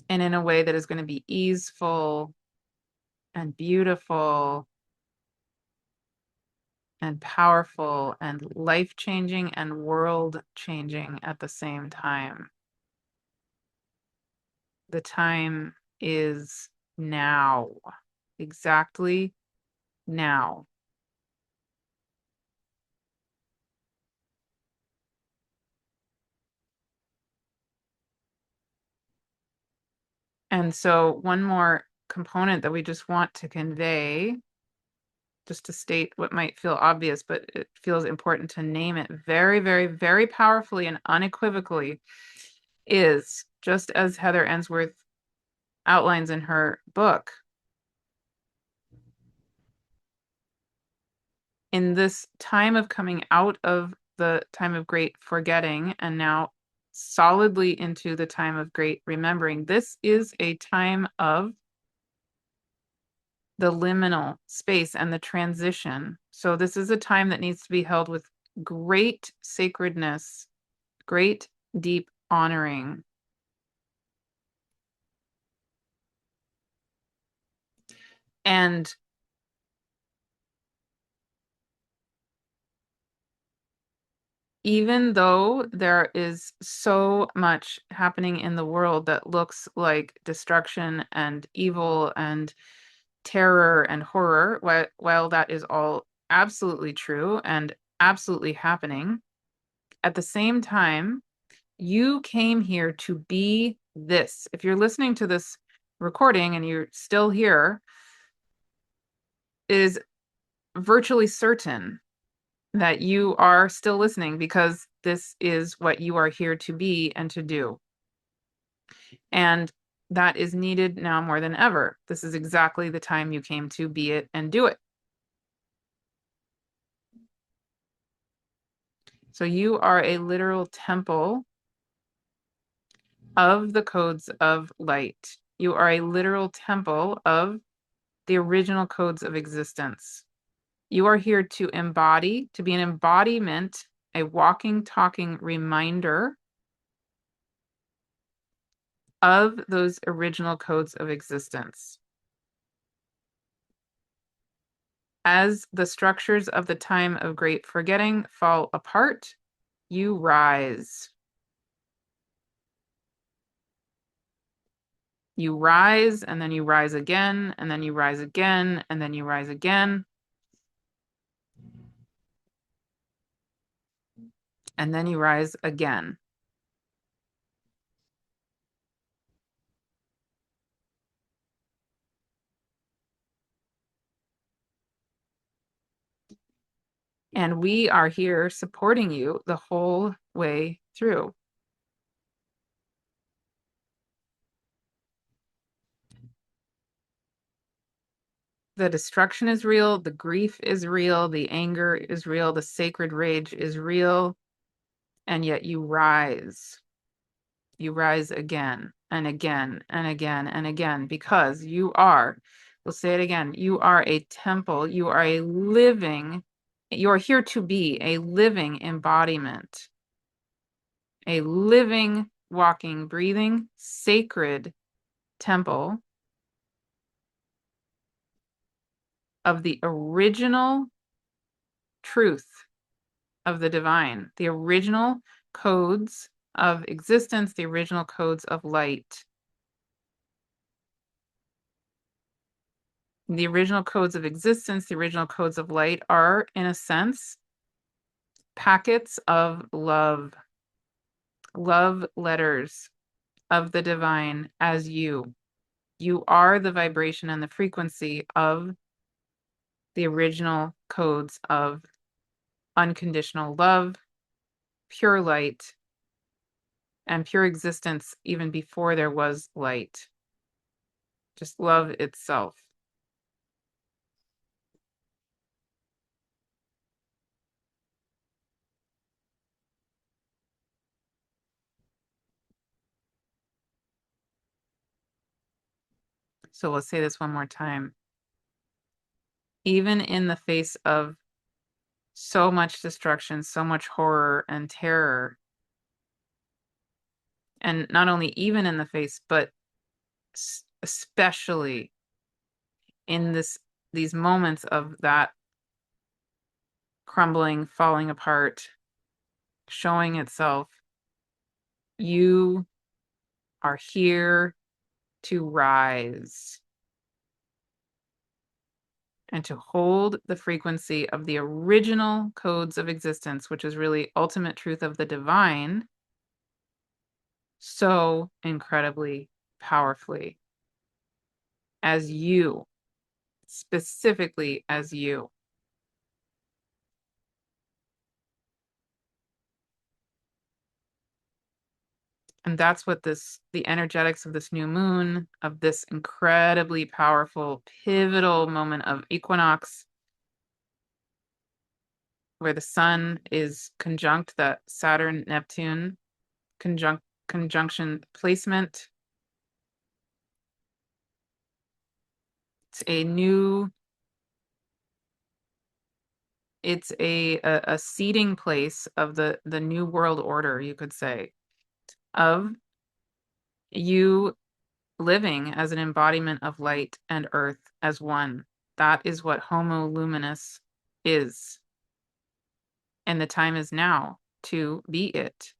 and in a way that is going to be easeful and beautiful and powerful and life-changing and world-changing at the same time. The time is now, exactly now. And so one more component that we just want to convey, just to state what might feel obvious, but it feels important to name it very, very, very powerfully and unequivocally, is, just as Heather Ensworth outlines in her book, in this time of coming out of the time of great forgetting and now solidly into the time of great remembering, this is a time of the liminal space and the transition. So this is a time that needs to be held with great sacredness, great deep honoring. And even though there is so much happening in the world that looks like destruction and evil and terror and horror, while that is all absolutely true and absolutely happening, at the same time, you came here to be this. If you're listening to this recording and you're still here, it is virtually certain that you are still listening, because this is what you are here to be and to do. And that is needed now more than ever. This is exactly the time you came to be it and do it. So you are a literal temple of the codes of light. You are a literal temple of the original codes of existence. You are here to embody, to be an embodiment, a walking, talking reminder of those original codes of existence. As the structures of the time of great forgetting fall apart, you rise. You rise, and then you rise again, and then you rise again, and then you rise again. And then you rise again. And we are here supporting you the whole way through. The destruction is real, the grief is real, the anger is real, the sacred rage is real, and yet you rise. You rise again and again and again and again because you are, we'll say it again, you are a temple, you are a living, you are here to be a living embodiment, a living, walking, breathing, sacred temple of the original truth of the divine, the original codes of existence, the original codes of light. The original codes of existence, the original codes of light are, in a sense, packets of love, love letters of the divine as you. You are the vibration and the frequency of the original codes of unconditional love, pure light, and pure existence even before there was light. Just love itself. So let's say this one more time. Even in the face of so much destruction, so much horror and terror, and not only even in the face, but especially in these moments of that crumbling, falling apart, showing itself, you are here to rise and to hold the frequency of the original codes of existence, which is really ultimate truth of the divine, so incredibly powerfully as you, specifically as you. And that's what the energetics of this new moon, of this incredibly powerful, pivotal moment of equinox, where the sun is conjunct that Saturn Neptune conjunction placement. It's a new, it's a seeding place of the new world order, you could say, of you living as an embodiment of light and earth as one. That is what Homo Luminous is. And the time is now to be it.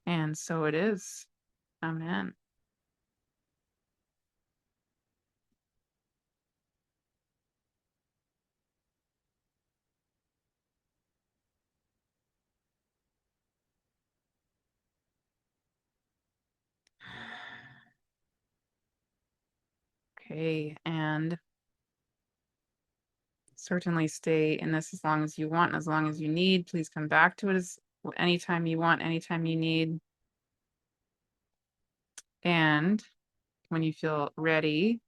And so it is. Amen. Okay, and certainly stay in this as long as you want and as long as you need. Please come back to it as anytime you want, anytime you need. And when you feel ready,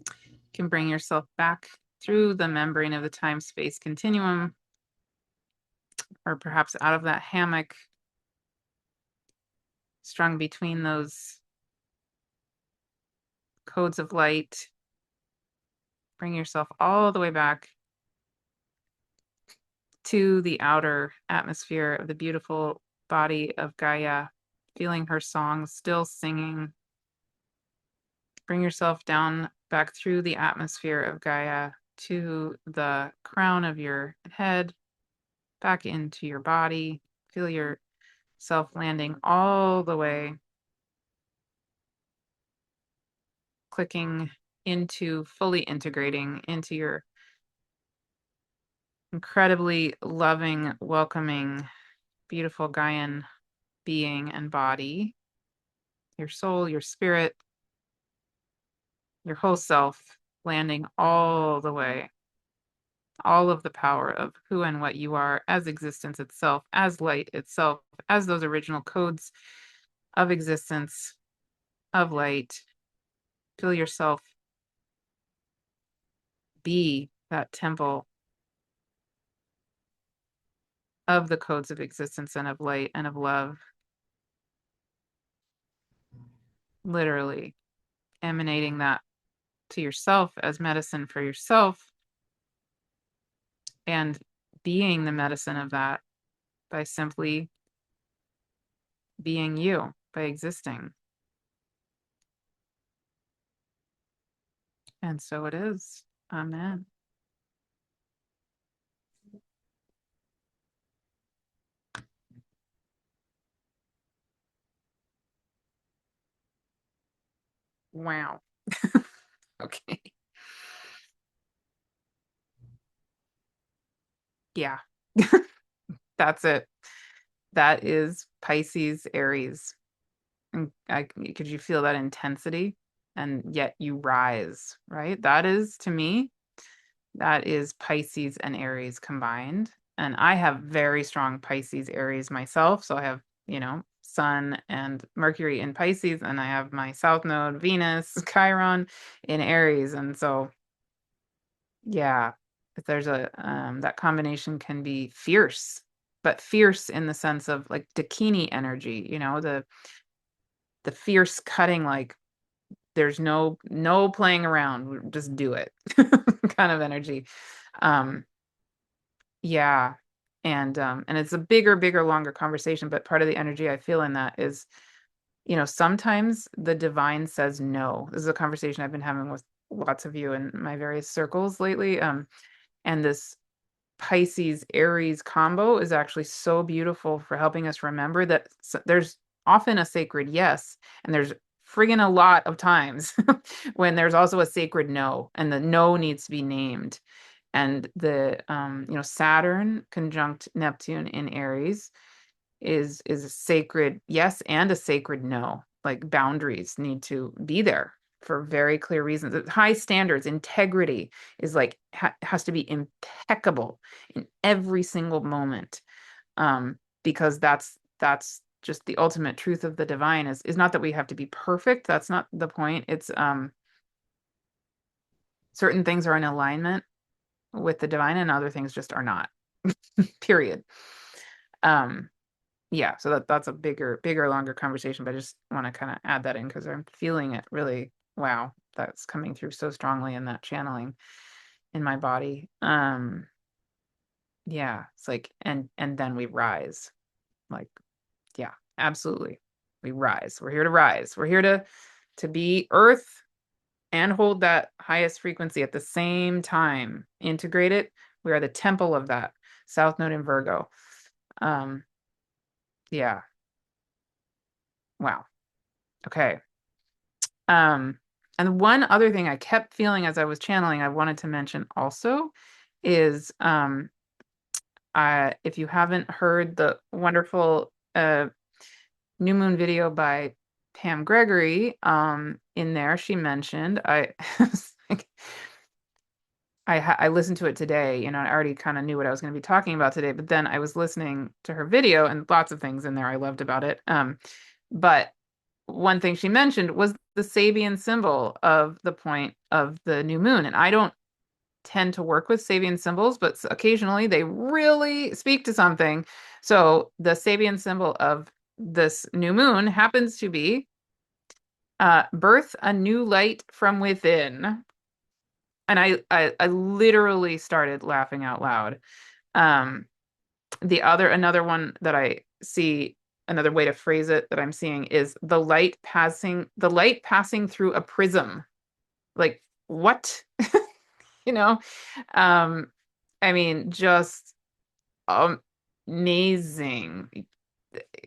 you can bring yourself back through the membrane of the time-space continuum, or perhaps out of that hammock, strung between those codes of light. Bring yourself all the way back to the outer atmosphere of the beautiful body of Gaia, feeling her song, still singing. Bring yourself down back through the atmosphere of Gaia to the crown of your head, back into your body. Feel yourself landing all the way, clicking into, fully integrating into your incredibly loving, welcoming, beautiful Gaian being and body, your soul, your spirit, your whole self, landing all the way, all of the power of who and what you are as existence itself, as light itself, as those original codes of existence, of light. Feel yourself be that temple of the codes of existence and of light and of love, literally emanating that to yourself as medicine for yourself, and being the medicine of that by simply being you, by existing. And so it is. Amen. Wow. Okay. Yeah. That's it. That is Pisces, Aries. And could you feel that intensity? And yet you rise, right? That is, to me, that is Pisces and Aries combined. And I have very strong Pisces, Aries myself. So I have, Sun and Mercury in Pisces, and I have my South Node, Venus, Chiron in Aries. And so, yeah, if there's that combination can be fierce, but fierce in the sense of like Dakini energy, the fierce cutting, like there's no playing around, just do it kind of energy. Um, yeah. And it's a bigger, longer conversation, but part of the energy I feel in that is, sometimes the divine says no. This is a conversation I've been having with lots of you in my various circles lately. And this Pisces Aries combo is actually so beautiful for helping us remember that there's often a sacred yes, and there's friggin' a lot of times when there's also a sacred no, and the no needs to be named. And the Saturn conjunct Neptune in Aries is a sacred yes and a sacred no. Like boundaries need to be there for very clear reasons. High standards, integrity is like has to be impeccable in every single moment. Because that's just the ultimate truth of the divine is not that we have to be perfect. That's not the point. It's certain things are in alignment with the divine and other things just are not. Period. Um yeah, so that's a bigger, longer conversation, but I just want to kind of add that in because I'm feeling it really. Wow, that's coming through so strongly in that channeling in my body. Yeah, it's like, and then we rise. Like, yeah, absolutely. We rise. We're here to rise. We're here to be earth and hold that highest frequency at the same time. Integrate it. We are the temple of that. South Node in Virgo. Um, yeah. Wow. Okay. And one other thing I kept feeling as I was channeling, I wanted to mention also is if you haven't heard the wonderful new moon video by Pam Gregory, in there she mentioned like, I listened to it today, I already kind of knew what I was going to be talking about today, but then I was listening to her video and lots of things in there I loved about it. But one thing she mentioned was the Sabian symbol of the point of the new moon. And I don't tend to work with Sabian symbols, but occasionally they really speak to something. So the Sabian symbol of this new moon happens to be birth a new light from within. And I literally started laughing out loud. Um, another one that I see, another way to phrase it that I'm seeing is the light passing through a prism. Like, what? You know? Um, I mean, just amazing.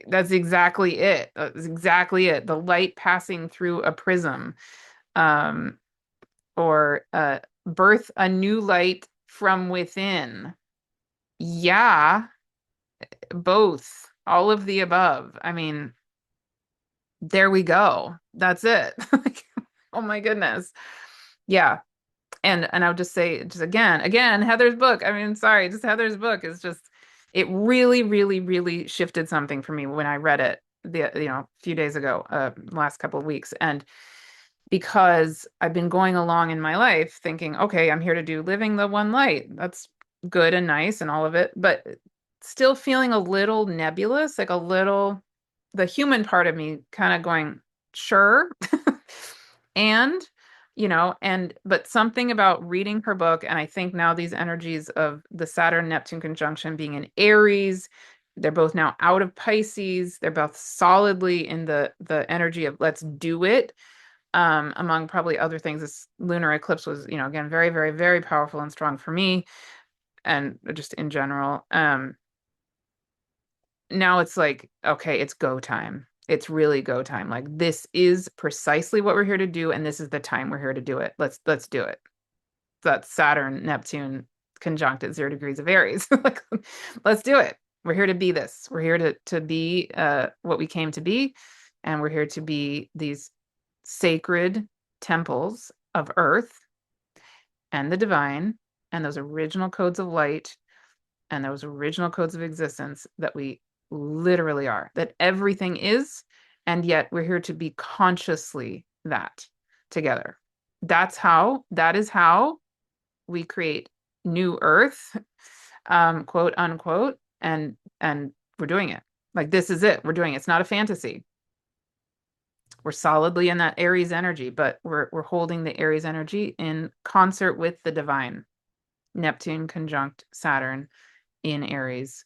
That's exactly it. That's exactly it. The light passing through a prism. Um, or birth a new light from within. Yeah, both. All of the above. I mean, there we go. That's it. Like, oh my goodness. Yeah. And I would just say, just again, Heather's book. I mean, sorry, just Heather's book is just, it really, really, really shifted something for me when I read it a few days ago, last couple of weeks. And because I've been going along in my life thinking, okay, I'm here to do living the one light. That's good and nice and all of it, but still feeling a little nebulous, like a little, the human part of me kind of going, sure. And, but something about reading her book, and I think now these energies of the Saturn Neptune conjunction being in Aries, they're both now out of Pisces. They're both solidly in the energy of let's do it. Among probably other things, this lunar eclipse was, again, very, very, very powerful and strong for me, and just in general. Now it's like, okay, it's go time. It's really go time. Like, this is precisely what we're here to do, and this is the time we're here to do it. Let's do it. That's Saturn, Neptune conjunct at 0 degrees of Aries. Like, let's do it. We're here to be this. We're here to be what we came to be, and we're here to be these sacred temples of Earth and the divine and those original codes of light and those original codes of existence that we literally are, that everything is, and yet we're here to be consciously that together. That is how we create new Earth, quote unquote, and we're doing it. Like, this is it. We're doing it. It's not a fantasy. We're solidly in that Aries energy, but we're holding the Aries energy in concert with the divine. Neptune conjunct Saturn in Aries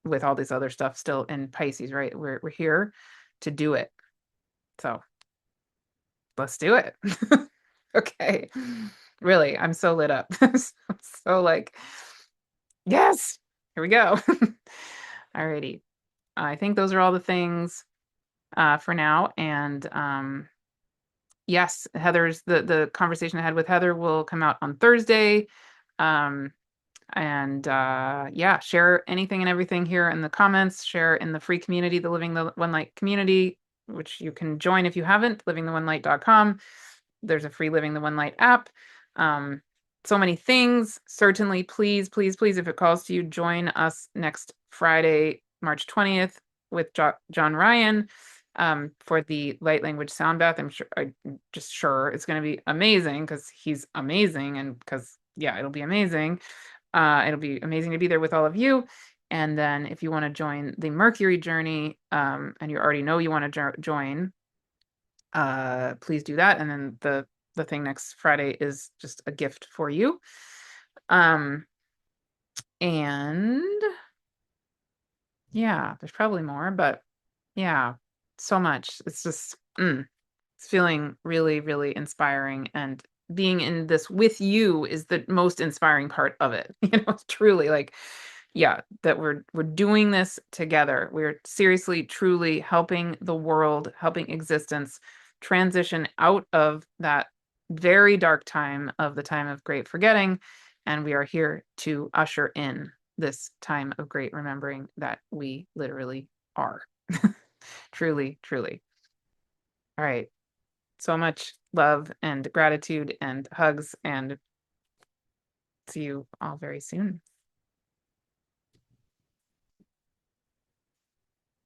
with all this other stuff still in Pisces, right? We're here to do it. So let's do it. Okay. Really, I'm so lit up. So like, yes, here we go. Alrighty. I think those are all the things for now. And yes, Heather's the conversation I had with Heather will come out on Thursday. Um, and yeah, share anything and everything here in the comments. Share in the free community, the Living the One Light community, which you can join if you haven't, livingtheonelight.com. There's a free Living the One Light app. So many things. Certainly, please, please, please, if it calls to you, join us next Friday, March 20th with John Ryan for the Light Language Sound Bath. I'm just sure it's going to be amazing because he's amazing and because, yeah, it'll be amazing. It'll be amazing to be there with all of you. And then if you want to join the Mercury journey, and you already know you want to join, please do that. And then the thing next Friday is just a gift for you. And yeah, there's probably more, but yeah, so much. It's just it's feeling really, really inspiring, and being in this with you is the most inspiring part of it. It's truly like, yeah, that we're doing this together. We're seriously, truly helping the world, helping existence transition out of that very dark time of the time of great forgetting. And we are here to usher in this time of great remembering that we literally are. Truly, truly. All right. So much love and gratitude and hugs, and see you all very soon.